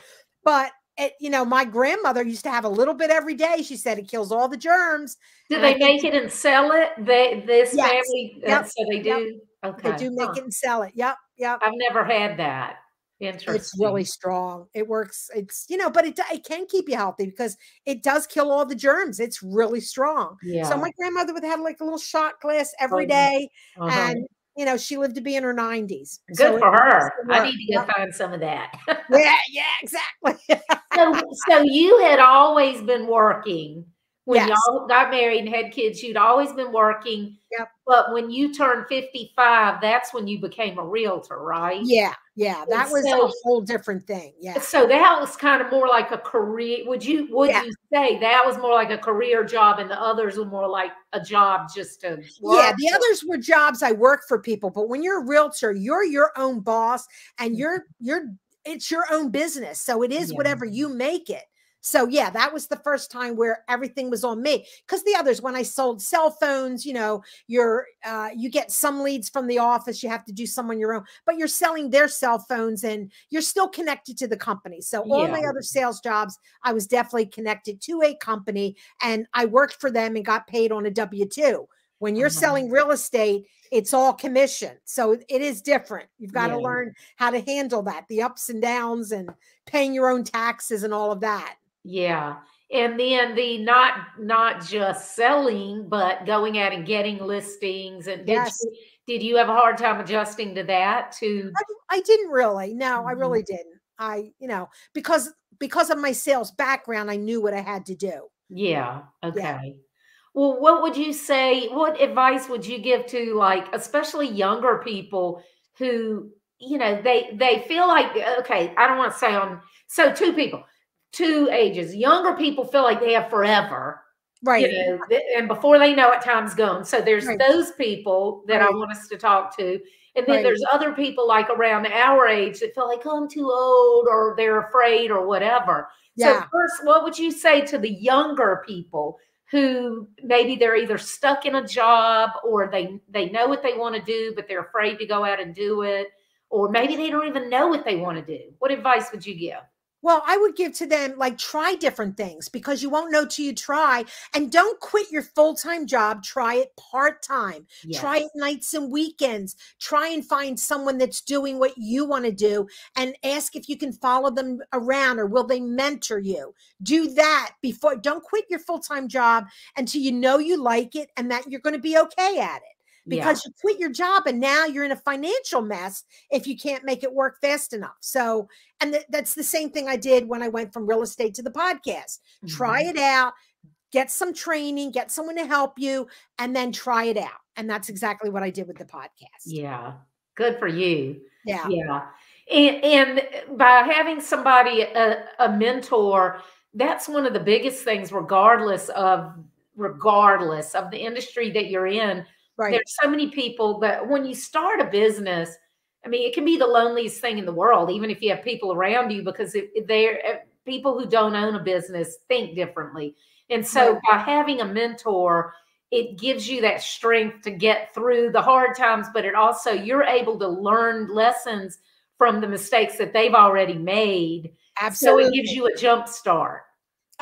But you know, my grandmother used to have a little bit every day. She said it kills all the germs. Do they make it and sell it? This family, so they do. Yep. Okay, they do make it and sell it. Yep, yep. I've never had that. Interesting. It's really strong. It works. It's, you know, but it can keep you healthy because it does kill all the germs. It's really strong. Yeah. So my grandmother would have like a little shot glass every day. And, you know, she lived to be in her 90s. Good for her. I need to go find some of that. yeah, exactly. So you had always been working. When y'all got married and had kids, you'd always been working. Yep. But when you turned 55, that's when you became a realtor, right? Yeah. Yeah. That was a whole different thing. Yeah. So that was kind of more like a career. Would you say that was more like a career job, and the others were more like a job just to work? Yeah. The others were jobs I work for people. But when you're a realtor, you're your own boss, and it's your own business. So it is whatever you make it. So yeah, that was the first time where everything was on me. Because the others, when I sold cell phones, you know, you get some leads from the office, you have to do some on your own, but you're selling their cell phones and you're still connected to the company. So all my other sales jobs, I was definitely connected to a company, and I worked for them and got paid on a W-2. When you're selling real estate, it's all commission. So it is different. You've got to learn how to handle that, the ups and downs and paying your own taxes and all of that. Yeah. And then the not just selling, but going out and getting listings. And did you have a hard time adjusting to that too? I didn't really. No, I really didn't. You know, because of my sales background, I knew what I had to do. Yeah. Okay. Yeah. Well, what would you say? What advice would you give to, like, especially younger people who, you know, they feel like, okay, I don't want to say so two ages. Younger people feel like they have forever, right? You know, and before they know it, time's gone. So there's those people that I want us to talk to, and then there's other people like around our age that feel like, oh, I'm too old, or they're afraid, or whatever. Yeah. So first, what would you say to the younger people who maybe they're either stuck in a job, or they know what they want to do, but they're afraid to go out and do it, or maybe they don't even know what they want to do? What advice would you give? Well, I would give to them, like, try different things, because you won't know till you try. And don't quit your full-time job. Try it part-time. Yes. Try it nights and weekends. Try and find someone that's doing what you want to do, and ask if you can follow them around, or will they mentor you. Do that before. Don't quit your full-time job until you know you like it and that you're going to be okay at it. Because you quit your job and now you're in a financial mess if you can't make it work fast enough. So, and that's the same thing I did when I went from real estate to the podcast. Try it out, get some training, get someone to help you, and then try it out. And that's exactly what I did with the podcast. Yeah. Good for you. Yeah. Yeah. And by having somebody, a mentor, that's one of the biggest things, regardless of the industry that you're in. Right. There's so many people that when you start a business, I mean, it can be the loneliest thing in the world, even if you have people around you, because they're people who don't own a business think differently. And so by having a mentor, it gives you that strength to get through the hard times, but it also, you're able to learn lessons from the mistakes that they've already made. Absolutely. So it gives you a jump start.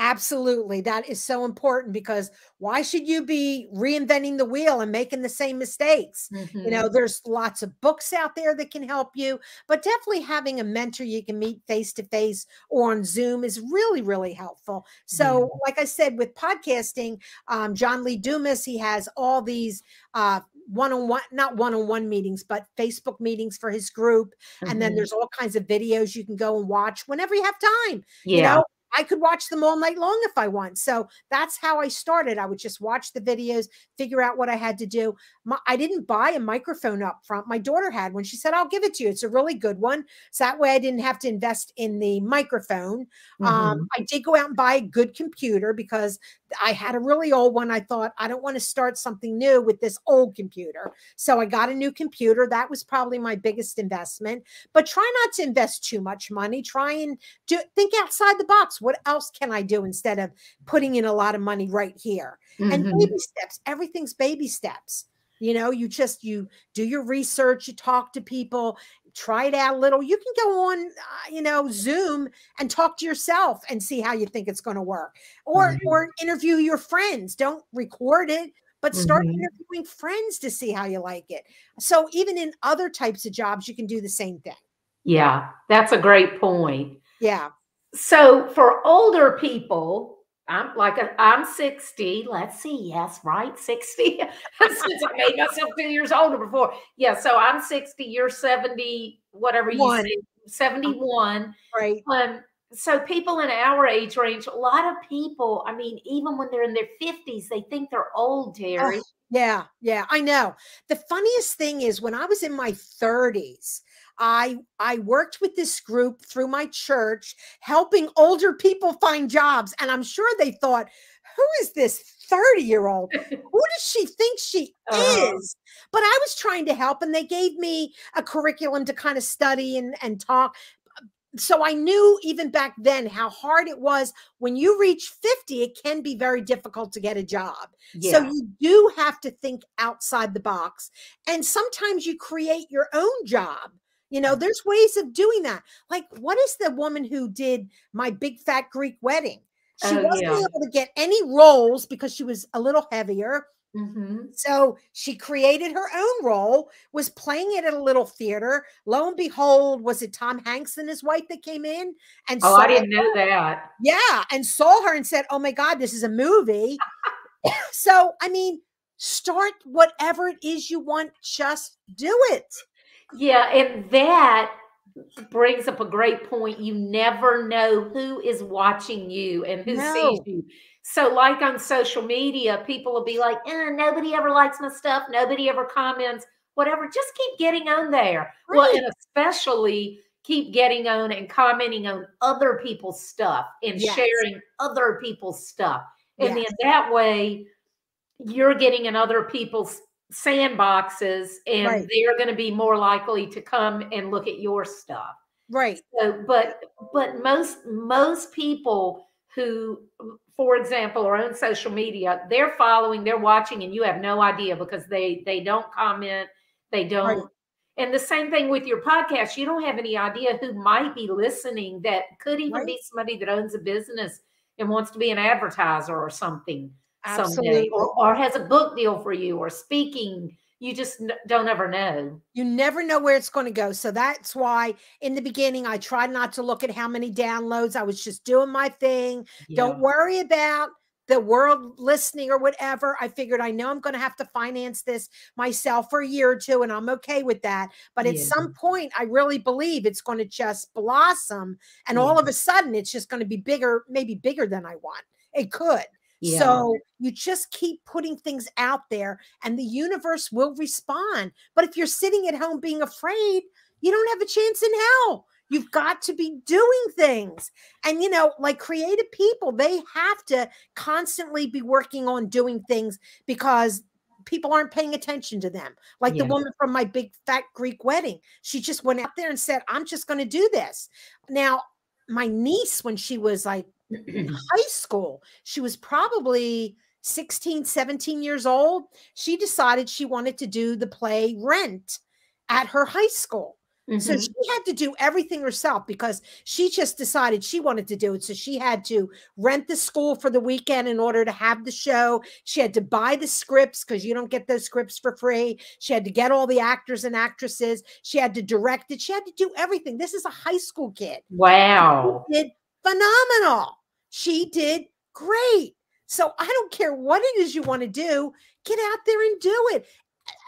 Absolutely. That is so important, because why should you be reinventing the wheel and making the same mistakes? You know, there's lots of books out there that can help you, but definitely having a mentor you can meet face to face or on Zoom is really, really helpful. So like I said, with podcasting, John Lee Dumas, he has all these, one-on-one, not one-on-one meetings, but Facebook meetings for his group. And then there's all kinds of videos you can go and watch whenever you have time. You know, I could watch them all night long if I want. So that's how I started. I would just watch the videos, figure out what I had to do. I didn't buy a microphone up front. My daughter had one. She said, I'll give it to you. It's a really good one. So that way I didn't have to invest in the microphone. I did go out and buy a good computer, because I had a really old one. I thought, I don't want to start something new with this old computer. So I got a new computer. That was probably my biggest investment. But try not to invest too much money. Try and think outside the box. What else can I do instead of putting in a lot of money right here? And baby steps. Everything's baby steps. You know, you do your research, you talk to people, try it out a little. You can go on, you know, Zoom and talk to yourself and see how you think it's going to work, or interview your friends. Don't record it, but start interviewing friends to see how you like it. So even in other types of jobs, you can do the same thing. Yeah, that's a great point. Yeah. So for older people, I'm 60. Let's see. Yes, right. 60. Since I made myself 2 years older before. Yeah. So I'm 60. You're 70, whatever you say, 71. Right. So people in our age range, a lot of people, I mean, even when they're in their 50s, they think they're old, Terry. Oh, yeah. Yeah, I know. The funniest thing is, when I was in my 30s, I worked with this group through my church, helping older people find jobs. And I'm sure they thought, who is this 30-year-old? Who does she think she is? But I was trying to help, and they gave me a curriculum to kind of study and talk. So I knew even back then how hard it was. When you reach 50, it can be very difficult to get a job. Yeah. So you do have to think outside the box. And sometimes you create your own job. You know, there's ways of doing that. Like, what is the woman who did My Big Fat Greek Wedding? She wasn't able to get any roles because she was a little heavier. So she created her own role, was playing it at a little theater. Lo and behold, was it Tom Hanks and his wife that came in and Oh, saw I didn't know her? that. Yeah, and saw her and said, "Oh my God, this is a movie." So, I mean, start whatever it is you want, just do it. Yeah, and that brings up a great point. You never know who is watching you and who sees No, you. So, like on social media, people will be like, nobody ever likes my stuff. Nobody ever comments, whatever. Just keep getting on there. Well, right. and especially keep getting on and commenting on other people's stuff and Yes, sharing other people's stuff. And then yes, that way, you're getting in other people's sandboxes and right, they're going to be more likely to come and look at your stuff. right, So, but most people who, for example, are on social media, they're following, they're watching, and you have no idea because they don't comment, they right, don't. And the same thing with your podcast, you don't have any idea who might be listening. That could even right. be somebody that owns a business and wants to be an advertiser or something someday, Absolutely. or has a book deal for you or speaking. You just don't ever know. You never know where it's going to go. So that's why in the beginning, I tried not to look at how many downloads. I was just doing my thing. Yeah. Don't worry about the world listening or whatever. I figured I know I'm going to have to finance this myself for a year or two, and I'm okay with that. But at Yeah. some point, I really believe it's going to just blossom. And Yeah. all of a sudden, it's just going to be bigger, maybe bigger than I want. It could. Yeah. So you just keep putting things out there and the universe will respond. But if you're sitting at home being afraid, you don't have a chance in hell. You've got to be doing things. And, you know, like creative people, they have to constantly be working on doing things because people aren't paying attention to them. Like the Yeah. woman from my big fat Greek wedding, she just went out there and said, I'm just going to do this. Now, my niece, when she was like in high school, she was probably 16, 17 years old. She decided she wanted to do the play Rent at her high school. So she had to do everything herself because she just decided she wanted to do it. So she had to rent the school for the weekend in order to have the show. She had to buy the scripts because you don't get those scripts for free. She had to get all the actors and actresses. She had to direct it. She had to do everything. This is a high school kid. Wow. She did phenomenal. She did great. So I don't care what it is you want to do, get out there and do it.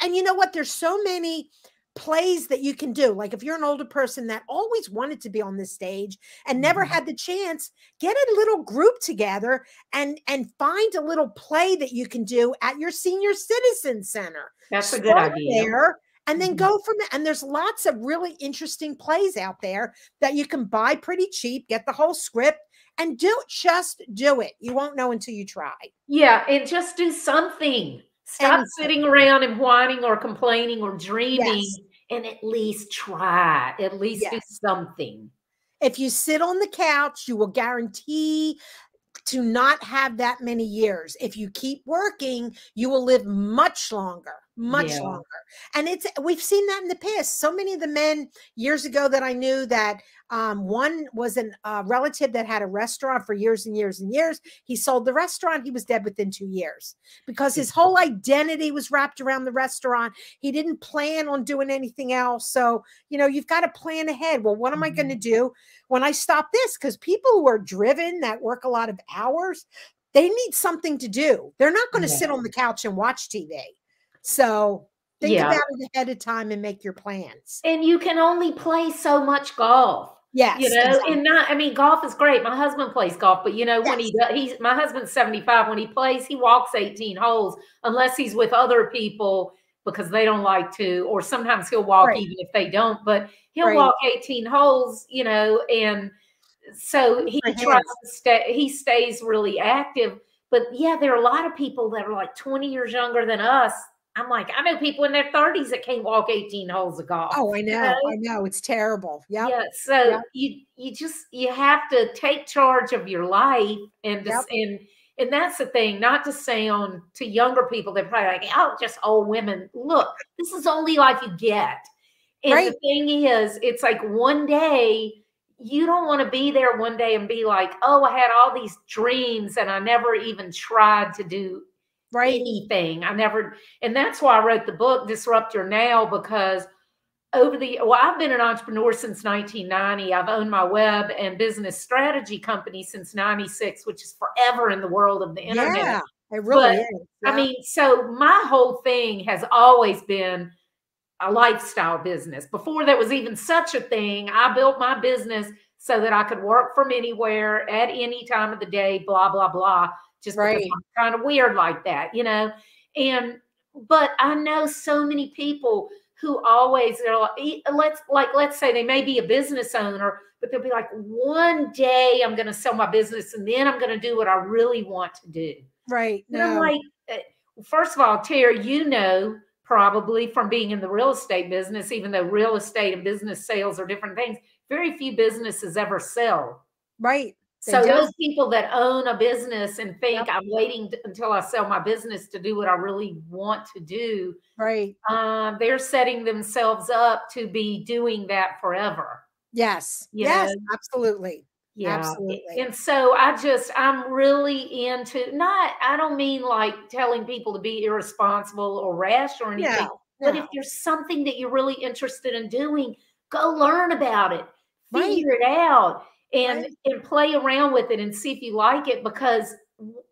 And you know what? There's so many plays that you can do. Like if you're an older person that always wanted to be on this stage and never had the chance, get a little group together and find a little play that you can do at your senior citizen center. That's a good Start idea. there and then go from there. And there's lots of really interesting plays out there that you can buy pretty cheap, get the whole script and just do it. You won't know until you try. Yeah, and just do something. Stop Anything. sitting around and whining or complaining or dreaming, Yes. and at least try. At least do Yes. something. If you sit on the couch, you will guarantee to not have that many years. If you keep working, you will live much longer, much longer. And we've seen that in the past. So many of the men years ago that I knew that one was a relative that had a restaurant for years and years and years. He sold the restaurant. He was dead within 2 years because his whole identity was wrapped around the restaurant. He didn't plan on doing anything else. So, you know, you've got to plan ahead. Well, what am I going to do when I stop this? Because people who are driven, that work a lot of hours, they need something to do. They're not going to sit on the couch and watch TV. So think about it ahead of time and make your plans. And you can only play so much golf. Yes. You know, and I mean, golf is great. My husband plays golf, but you know, when my husband's 75, when he plays, he walks 18 holes unless he's with other people because they don't like to, or sometimes he'll walk even if they don't, but he'll walk 18 holes, you know, and so he tries to he stays really active. But yeah, there are a lot of people that are like 20 years younger than us. I'm like, I know people in their 30s that can't walk 18 holes of golf. Oh, I know. You know? I know. It's terrible. Yep. Yeah. So you have to take charge of your life and and that's the thing, not to say on to younger people, they're probably like, oh, just old women. Look, this is the only life you get. And the thing is, it's like one day you don't want to be there one day and be like, oh, I had all these dreams and I never even tried to do Right. anything. And that's why I wrote the book, Disrupt Your Now, because I've been an entrepreneur since 1990. I've owned my web and business strategy company since 96, which is forever in the world of the internet. Yeah, it really But is. Yeah. I mean, so my whole thing has always been a lifestyle business. Before there was even such a thing, I built my business so that I could work from anywhere at any time of the day, blah, blah, blah, just because I'm kind of weird like that, you know? But I know so many people who always, they're like, let's say they may be a business owner, but they'll be like, one day I'm going to sell my business and then I'm going to do what I really want to do. Right. And I'm like, first of all, Terry, you know, probably from being in the real estate business, even though real estate and business sales are different things, very few businesses ever sell. Right. So those people that own a business and think I'm waiting until I sell my business to do what I really want to do. Right. They're setting themselves up to be doing that forever. Yes. You yes, know? Absolutely. Yeah. Absolutely. And so I'm really into, I don't mean like telling people to be irresponsible or rash or anything, but if there's something that you're really interested in doing, go learn about it, figure it out, and play around with it and see if you like it, because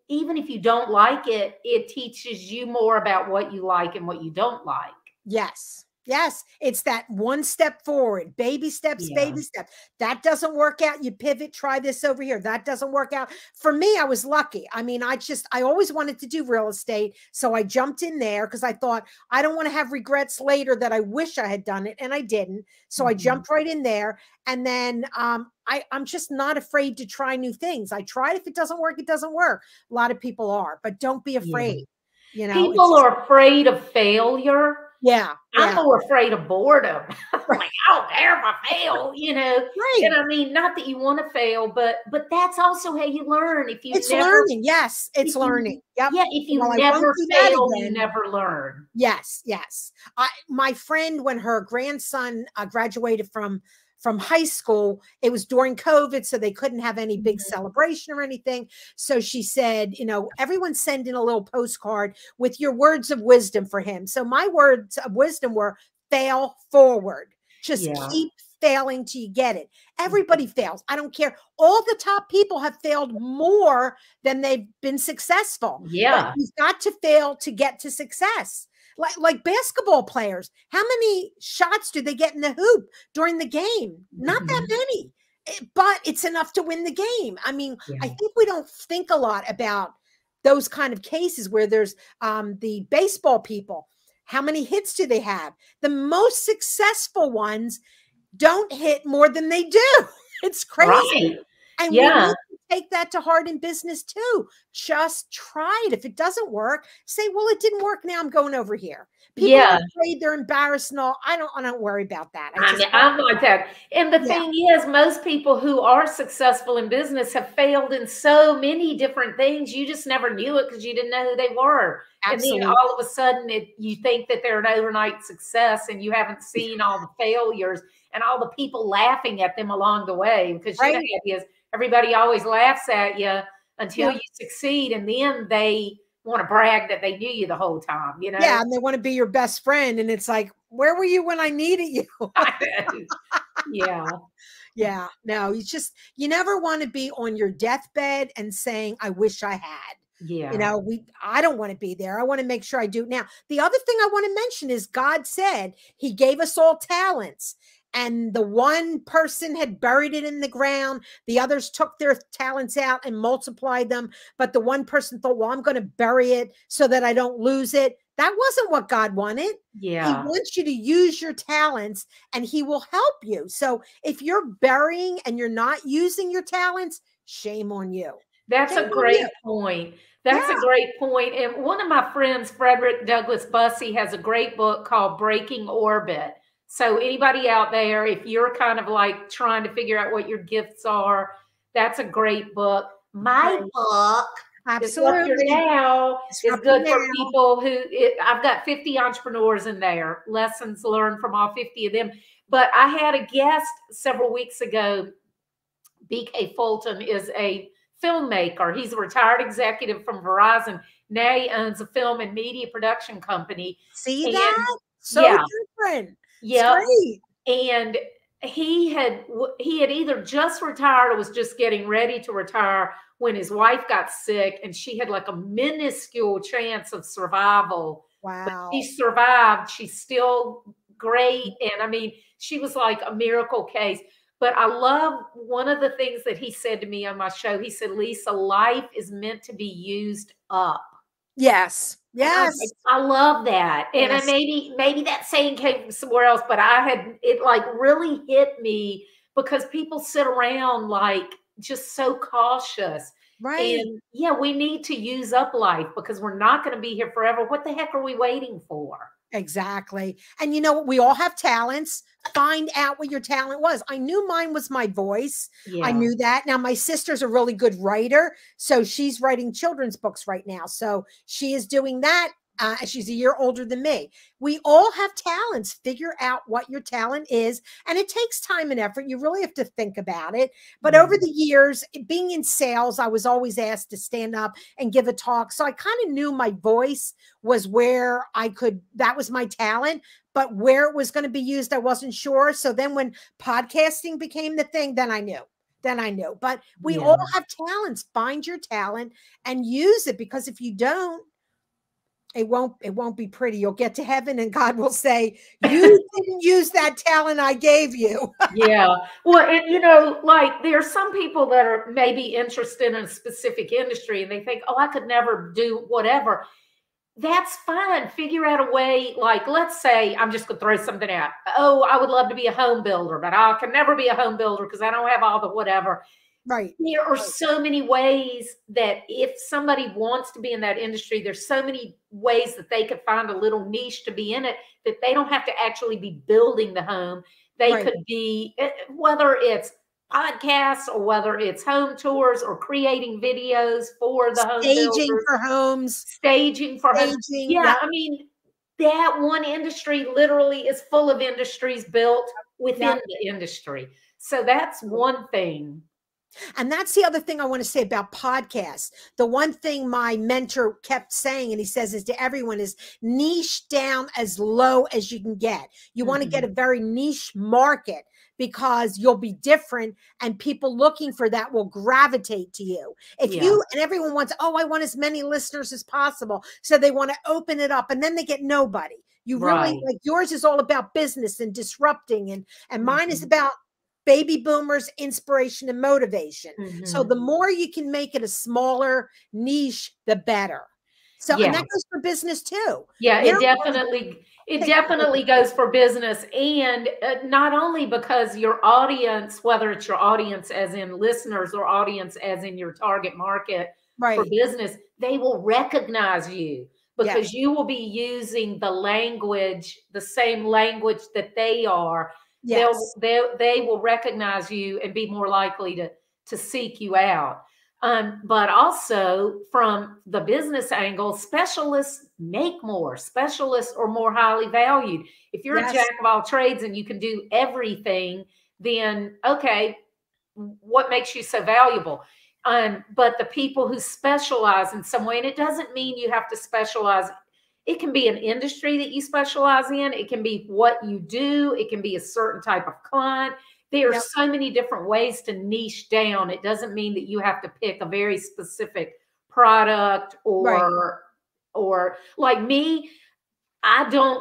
even if you don't like it, it teaches you more about what you like and what you don't like. Yes. Yes, it's that one step forward, baby steps, baby steps. That doesn't work out. You pivot, try this over here. That doesn't work out. For me, I was lucky. I mean, I always wanted to do real estate. So I jumped in there because I thought I don't want to have regrets later that I wish I had done it. And I didn't. So I jumped right in there. And then I'm just not afraid to try new things. I tried. If it doesn't work, it doesn't work. A lot of people are, but don't be afraid. You know, people are afraid of failure. Yeah. I'm more afraid of boredom. Like, I don't care if I fail, you know. Right. And I mean, not that you want to fail, but that's also how you learn. If you learning. Yes, it's learning. Yep. Yeah, if you never fail, you never learn. Yes, yes. My friend, when her grandson graduated from high school, it was during COVID, so they couldn't have any big celebration or anything. So she said, you know, everyone send in a little postcard with your words of wisdom for him. So my words of wisdom were fail forward. Just keep failing till you get it. Everybody fails. I don't care. All the top people have failed more than they've been successful. Yeah. But you've got to fail to get to success. Like basketball players, how many shots do they get in the hoop during the game? Not that many, but it's enough to win the game. I mean, I think we don't think a lot about those kind of cases where there's the baseball people. How many hits do they have? The most successful ones don't hit more than they do. It's crazy. Right. And we need to take that to heart in business too. Just try it. If it doesn't work, say, well, it didn't work. Now I'm going over here. People are afraid, they're embarrassed. No, I don't worry about that. I'm like that. And the thing is, most people who are successful in business have failed in so many different things. You just never knew it because you didn't know who they were. Absolutely. And then all of a sudden you think that they're an overnight success and you haven't seen all the failures and all the people laughing at them along the way. Because you know, the idea is everybody always laughs at you until you succeed, and then they want to brag that they knew you the whole time, you know? Yeah, and they want to be your best friend, and it's like, where were you when I needed you? Yeah. No, you never want to be on your deathbed and saying, I wish I had. Yeah. You know, I don't want to be there. I want to make sure I do. Now, the other thing I want to mention is God said he gave us all talents. And the one person had buried it in the ground. The others took their talents out and multiplied them. But the one person thought, well, I'm going to bury it so that I don't lose it. That wasn't what God wanted. Yeah. He wants you to use your talents and he will help you. So if you're burying and you're not using your talents, shame on you. That's a great point. That's a great point. And one of my friends, Frederick Douglass Bussey, has a great book called Breaking Orbit. So anybody out there, if you're kind of like trying to figure out what your gifts are, that's a great book. My book, Absolutely. Now, is good for people who, I've got 50 entrepreneurs in there, lessons learned from all 50 of them. But I had a guest several weeks ago. BK Fulton is a filmmaker. He's a retired executive from Verizon. Now he owns a film and media production company. See And that? So yeah, different. It's yeah. great. And he had either just retired or was just getting ready to retire when his wife got sick, and she had like a minuscule chance of survival. But Wow. she survived. She's still great. And I mean, she was like a miracle case. But I love one of the things that he said to me on my show. He said, Lisa, life is meant to be used up. Yes. Yes. I love that. And Yes. maybe that saying came from somewhere else, but it like really hit me because people sit around like just so cautious. Right. And yeah, we need to use up life because we're not going to be here forever. What the heck are we waiting for? Exactly. And you know what? We all have talents. Find out what your talent was. I knew mine was my voice. Yeah. I knew that. Now, my sister's a really good writer. So she's writing children's books right now. So she is doing that. She's a year older than me. We all have talents. Figure out what your talent is. And it takes time and effort. You really have to think about it. But over the years, being in sales, I was always asked to stand up and give a talk. So I kind of knew my voice was where that was my talent. But where it was going to be used, I wasn't sure. So then when podcasting became the thing, then I knew. But we all have talents. Find your talent and use it, because if you don't, it won't be pretty. You'll get to heaven and God will say, you didn't use that talent I gave you. Yeah. Well, and you know, like there are some people that are maybe interested in a specific industry and they think, oh, I could never do whatever. That's fine. Figure out a way. Like, let's say I'm just going to throw something out. Oh, I would love to be a home builder, but I can never be a home builder because I don't have all the whatever. Right. There are so many ways that if somebody wants to be in that industry, there's so many ways that they could find a little niche to be in it, that they don't have to actually be building the home. They could be, whether it's podcasts or whether it's home tours or creating videos for the home builders. Staging for homes. Yeah, I mean, that one industry literally is full of industries built within the industry. So that's one thing. And that's the other thing I want to say about podcasts. The one thing my mentor kept saying, and he says is to everyone, is niche down as low as you can get. You want to get a very niche market, because you'll be different and people looking for that will gravitate to you. If you, and everyone wants, oh, I want as many listeners as possible. So they want to open it up and then they get nobody. You really, like, yours is all about business and disrupting, and mine is about baby boomers, inspiration and motivation. So the more you can make it a smaller niche, the better. So, and that goes for business too. Yeah, it definitely goes for business. And not only because your audience, whether it's your audience as in listeners or audience as in your target market for business, they will recognize you because you will be using the language, the same language that they are. They will recognize you and be more likely to seek you out. But also from the business angle, specialists make more. Specialists are more highly valued. If you're a jack of all trades and you can do everything, then okay, what makes you so valuable? But the people who specialize in some way, and it doesn't mean you have to specialize. It can be an industry that you specialize in. It can be what you do. It can be a certain type of client. There are so many different ways to niche down. It doesn't mean that you have to pick a very specific product or like me.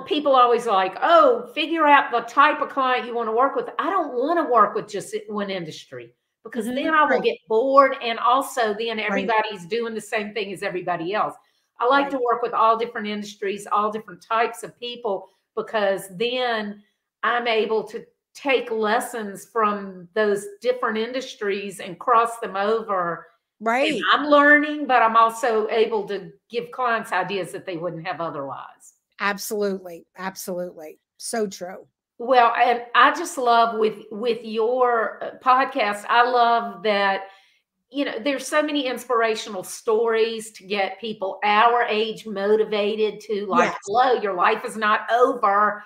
People always like, oh, figure out the type of client you want to work with. I don't want to work with just one industry because then I will get bored. And also then everybody's doing the same thing as everybody else. I like to work with all different industries, all different types of people, because then I'm able to take lessons from those different industries and cross them over. And I'm learning, but I'm also able to give clients ideas that they wouldn't have otherwise. Absolutely. Absolutely. So true. Well, and I just love with your podcast, I love that, you know, there's so many inspirational stories to get people our age motivated to like, hello, your life is not over.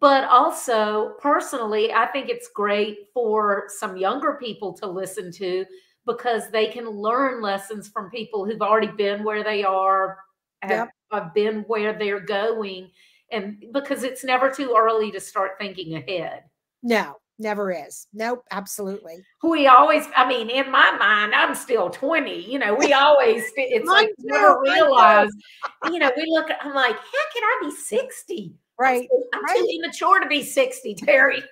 But also personally, I think it's great for some younger people to listen to because they can learn lessons from people who've already been where they are, have been where they're going. And because it's never too early to start thinking ahead. No, never is. Nope, absolutely. We always, I mean, in my mind, I'm still 20. You know, we always, it's like never realize, you know, we look, I'm like, how can I be 60? Right. I'm too immature to be 60, Terry.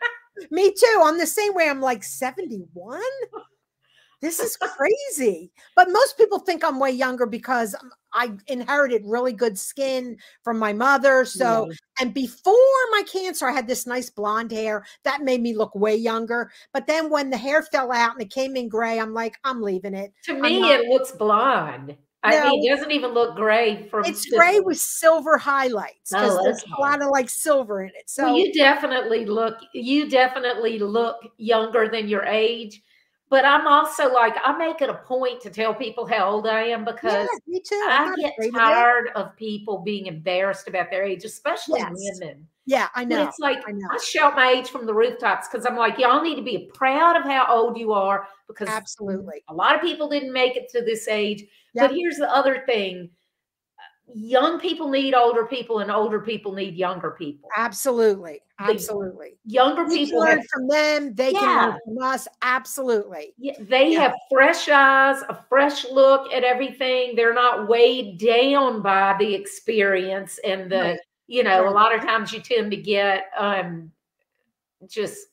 Me too. I'm the same way. I'm like 71. This is crazy. But most people think I'm way younger because I inherited really good skin from my mother. So, and before my cancer, I had this nice blonde hair that made me look way younger. But then when the hair fell out and it came in gray, I'm like, I'm leaving it. To me, it looks blonde. I mean, it doesn't even look gray from. It's gray with silver highlights because there's a lot of like silver in it. So well, you definitely look younger than your age. But I'm also like, I make it a point to tell people how old I am because me too. I get tired of people being embarrassed about their age, especially women. Yeah, I know. And it's like, I shout my age from the rooftops because I'm like, y'all need to be proud of how old you are because absolutely a lot of people didn't make it to this age. But here's the other thing. Young people need older people and older people need younger people. Absolutely. Absolutely. Younger people learn from them. They can learn from us. Absolutely. Yeah, they have fresh eyes, a fresh look at everything. They're not weighed down by the experience and the, you know, a lot of times you tend to get just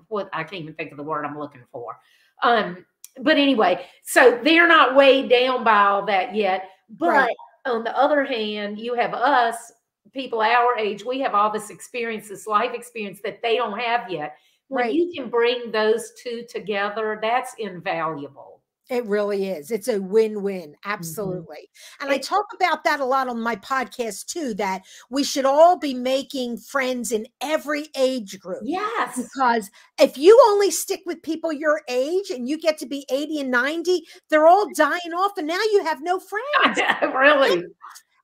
what I can't even think of the word I'm looking for. But anyway, so they're not weighed down by all that yet. But on the other hand, you have us, people our age, we have all this experience, this life experience that they don't have yet. When you can bring those two together, that's invaluable. It really is. It's a win-win. Absolutely. And I talk about that a lot on my podcast too, that we should all be making friends in every age group. Yes. Because if you only stick with people your age and you get to be 80 and 90, they're all dying off and now you have no friends. Really?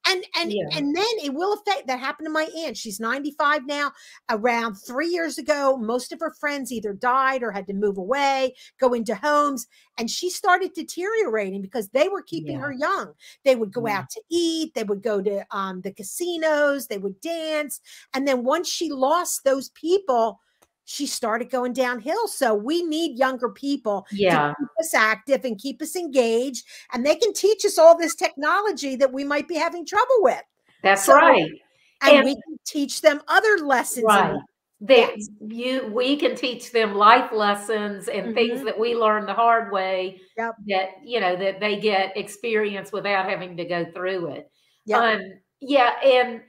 And then it will affect. That happened to my aunt. She's 95 now. Around 3 years ago, most of her friends either died or had to move away, go into homes, and she started deteriorating because they were keeping her young. They would go out to eat. They would go to the casinos. They would dance. And then once she lost those people, she started going downhill. So we need younger people to keep us active and keep us engaged. And they can teach us all this technology that we might be having trouble with. That's right. And we can teach them other lessons. Right. We can teach them life lessons and things that we learn the hard way that, you know, that they get experience without having to go through it. And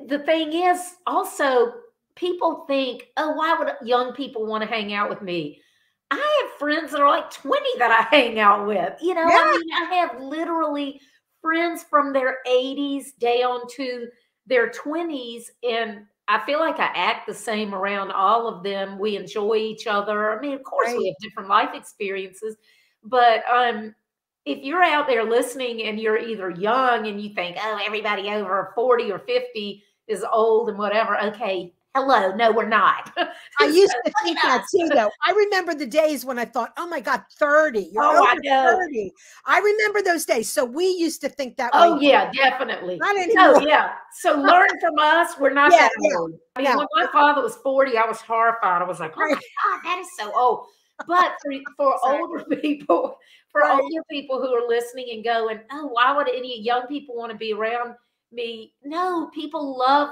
the thing is also, people think, oh, why would young people want to hang out with me? I have friends that are like 20 that I hang out with. You know, I mean, I have literally friends from their 80s down to their 20s. And I feel like I act the same around all of them. We enjoy each other. I mean, of course, we have different life experiences. But if you're out there listening and you're either young and you think, oh, everybody over 40 or 50 is old and whatever, okay. Hello. No, we're not. I used to think that too, though. I remember the days when I thought, oh my God, 30. You're over 30. I remember those days. So we used to think that way. Oh, yeah, definitely. Not anymore. Oh, yeah. So learn from us. We're not that old. I mean, when my father was 40, I was horrified. I was like, oh my God, that is so old. But for older people, older people who are listening and going, oh, why would any young people want to be around me? No, people love.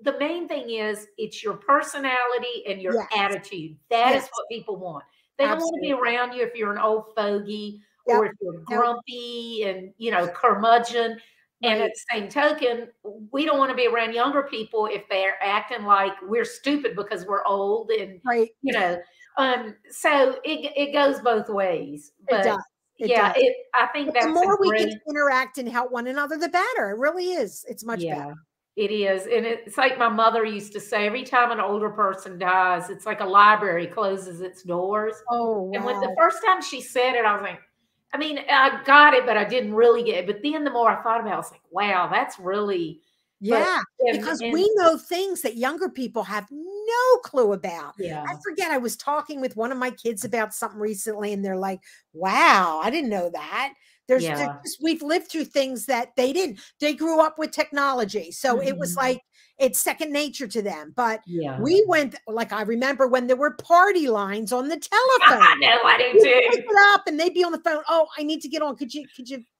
The main thing is it's your personality and your attitude. That is what people want. They don't want to be around you if you're an old fogey or if you're grumpy and, you know, curmudgeon. And at the same token, we don't want to be around younger people if they're acting like we're stupid because we're old and, you know, so it goes both ways. But it does. I think that's the more we can interact and help one another, the better. It really is. It's much better. It is. And it's like my mother used to say, every time an older person dies, it's like a library closes its doors. Oh, wow. And when the first time she said it, I was like, I mean, I got it, but I didn't really get it. But then the more I thought about it, I was like, wow, that's really, Yeah, because we know things that younger people have no clue about. Yeah. I forget, I was talking with one of my kids about something recently, and they're like, wow, I didn't know that. We've lived through things that they didn't. They grew up with technology. So it was like, it's second nature to them. But we went, like, I remember when there were party lines on the telephone. I know, I do too. Pick it up and they'd be on the phone. Oh, I need to get on. Could you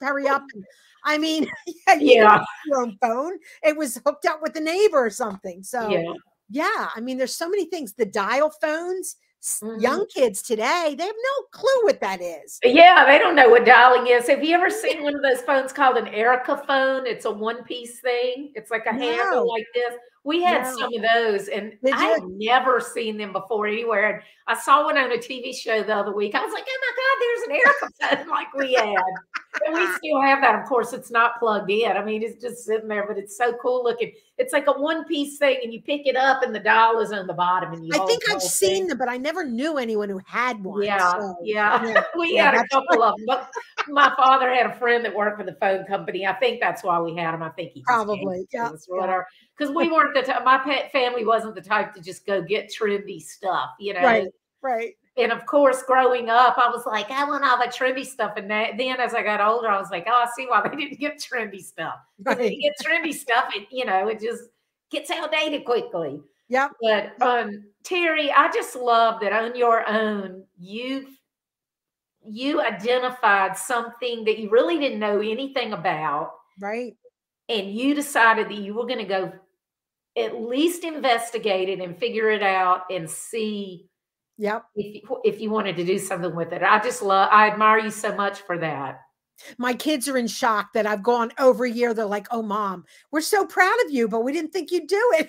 hurry up? And, I mean, you didn't have your own phone. It was hooked up with a neighbor or something. So yeah, I mean, there's so many things. The dial phones. Young kids today, they have no clue what that is. Yeah, they don't know what dialing is. Have you ever seen one of those phones called an Erica phone? It's a one-piece thing. It's like a handle like this. We had some of those, and I had never seen them before anywhere. And I saw one on a TV show the other week. I was like, oh my God, there's an Erica phone like we had. And we still have that. Of course, it's not plugged in. I mean, it's just sitting there, but it's so cool looking. It's like a one-piece thing, and you pick it up, and the dial is on the bottom. And I think I've seen them, but I never knew anyone who had one. Yeah, so, we had a couple of them. But my father had a friend that worked for the phone company. I think that's why we had them. I think he probably because we weren't the type. My pet family wasn't the type to just go get trendy stuff, you know. Right. And of course, growing up, I was like, I want all the trendy stuff. And then as I got older, I was like, oh, I see why they didn't get trendy stuff. Right. They get trendy stuff, it just gets outdated quickly. Yeah. But Terry, I just love that on your own, you identified something that you really didn't know anything about. Right. And you decided that you were going to go at least investigate it and figure it out and see if you wanted to do something with it. I admire you so much for that. My kids are in shock that I've gone over a year. They're like, oh, Mom, we're so proud of you, but we didn't think you'd do it.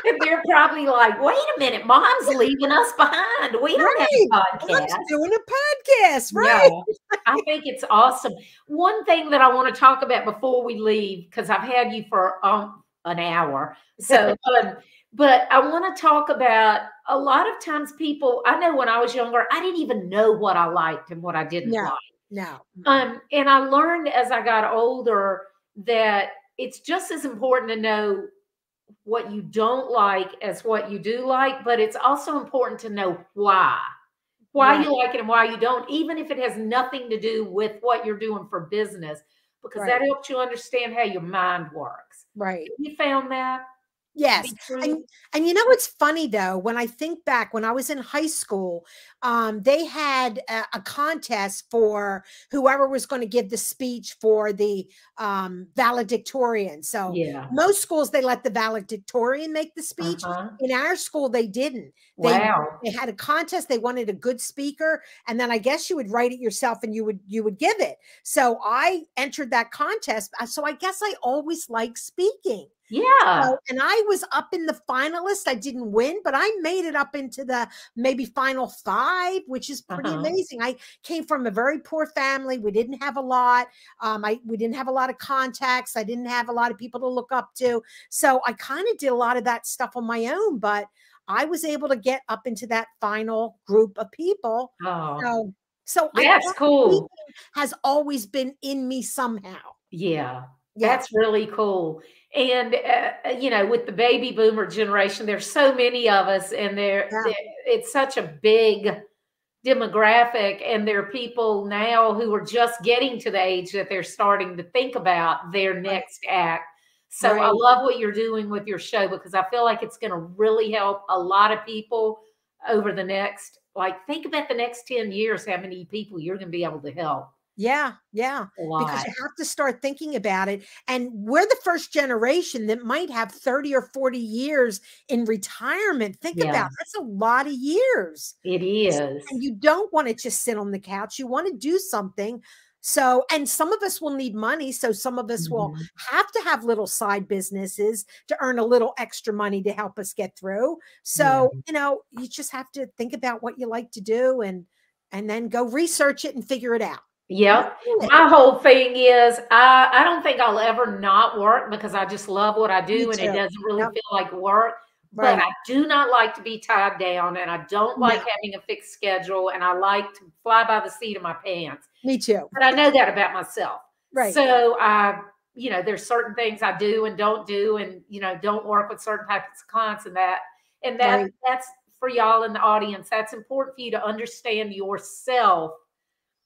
And they're probably like, wait a minute, Mom's leaving us behind. We don't have a podcast. Mom's doing a podcast, right? Yeah, I think it's awesome. One thing that I want to talk about before we leave, because I've had you for an hour. So, but I want to talk about a lot of times people, I know when I was younger, I didn't even know what I liked and what I didn't like. No. And I learned as I got older that it's just as important to know what you don't like as what you do like, but it's also important to know why you like it and why you don't, even if it has nothing to do with what you're doing for business, because that helps you understand how your mind works. Right. You found that? Yes. And you know, what's funny though, when I think back when I was in high school, they had a contest for whoever was going to give the speech for the valedictorian. So most schools, they let the valedictorian make the speech. In our school, they didn't. They had a contest. They wanted a good speaker. And then I guess you would write it yourself and you would give it. So I entered that contest. So I guess I always liked speaking. Yeah. So, and I was up in the finalists. I didn't win, but I made it up into the maybe final 5, which is pretty amazing. I came from a very poor family. We didn't have a lot. We didn't have a lot of contacts. I didn't have a lot of people to look up to. So I kind of did a lot of that stuff on my own, but I was able to get up into that final group of people. Oh. So that's cool. Has always been in me somehow. Yeah. That's really cool. And, with the baby boomer generation, there's so many of us, and it's such a big demographic. And there are people now who are just getting to the age that they're starting to think about their next act. So I love what you're doing with your show, because I feel like it's going to really help a lot of people over the next, think about the next 10 years, how many people you're going to be able to help. Yeah. Because you have to start thinking about it. And we're the first generation that might have 30 or 40 years in retirement. Think about it. That's a lot of years. It is. And you don't want to just sit on the couch. You want to do something. So, and some of us will need money. So some of us will have to have little side businesses to earn a little extra money to help us get through. So, you just have to think about what you like to do and then go research it and figure it out. Yep. My whole thing is I don't think I'll ever not work, because I just love what I do, and it doesn't really feel like work. But I do not like to be tied down, and I don't like having a fixed schedule, and I like to fly by the seat of my pants. Me too. But I know that about myself. Right. So I you know, there's certain things I do and don't do, and, you know, don't work with certain types of clients and that. And Right. that's for y'all in the audience. That's important for you to understand yourself.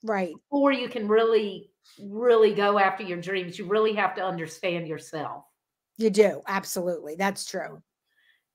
Right. Before you can really, really go after your dreams. You really have to understand yourself. You do. Absolutely. That's true.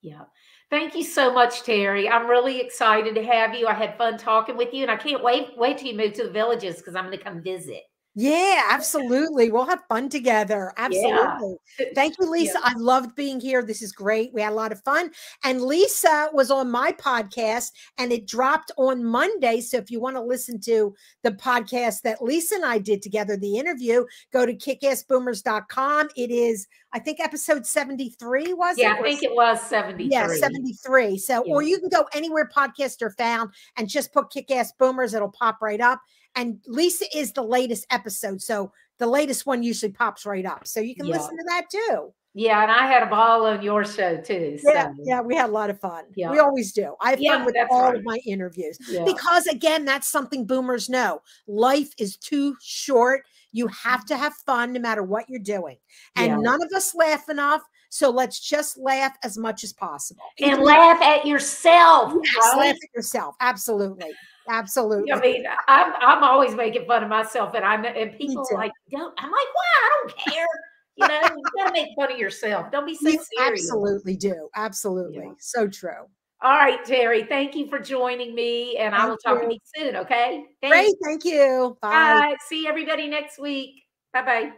Yeah. Thank you so much, Terry. I'm really excited to have you. I had fun talking with you, and I can't wait till you move to the Villages, because I'm going to come visit. Yeah, absolutely. We'll have fun together. Absolutely. Yeah. Thank you, Lisa. Yeah. I loved being here. This is great. We had a lot of fun. And Lisa was on my podcast, and it dropped on Monday. So if you want to listen to the podcast that Lisa and I did together, the interview, go to kickassboomers.com. It is, I think, episode 73, was it? Yeah, I think it was 73. Yeah, 73. So, Yeah. or you can go anywhere podcasts are found and just put Kickass Boomers. It'll pop right up. And Lisa is the latest episode. So the latest one usually pops right up. So you can listen to that too. Yeah, and I had a ball on your show too. Yeah, So. yeah, we had a lot of fun. Yeah. We always do. I have fun with all of my interviews because, again, that's something boomers know. Life is too short. You have to have fun no matter what you're doing. And none of us laugh enough. So let's just laugh as much as possible. And laugh at yourself. Yes, right? Laugh at yourself. Absolutely. Absolutely. I mean, I'm always making fun of myself, and people are like, don't. I'm like, why? I don't care. You know, you gotta make fun of yourself. Don't be so serious. Absolutely do. Absolutely. Yeah. So true. All right, Terry. Thank you for joining me, and I will talk to you soon. Okay. Great. Thank you. Bye. Bye. See everybody next week. Bye-bye.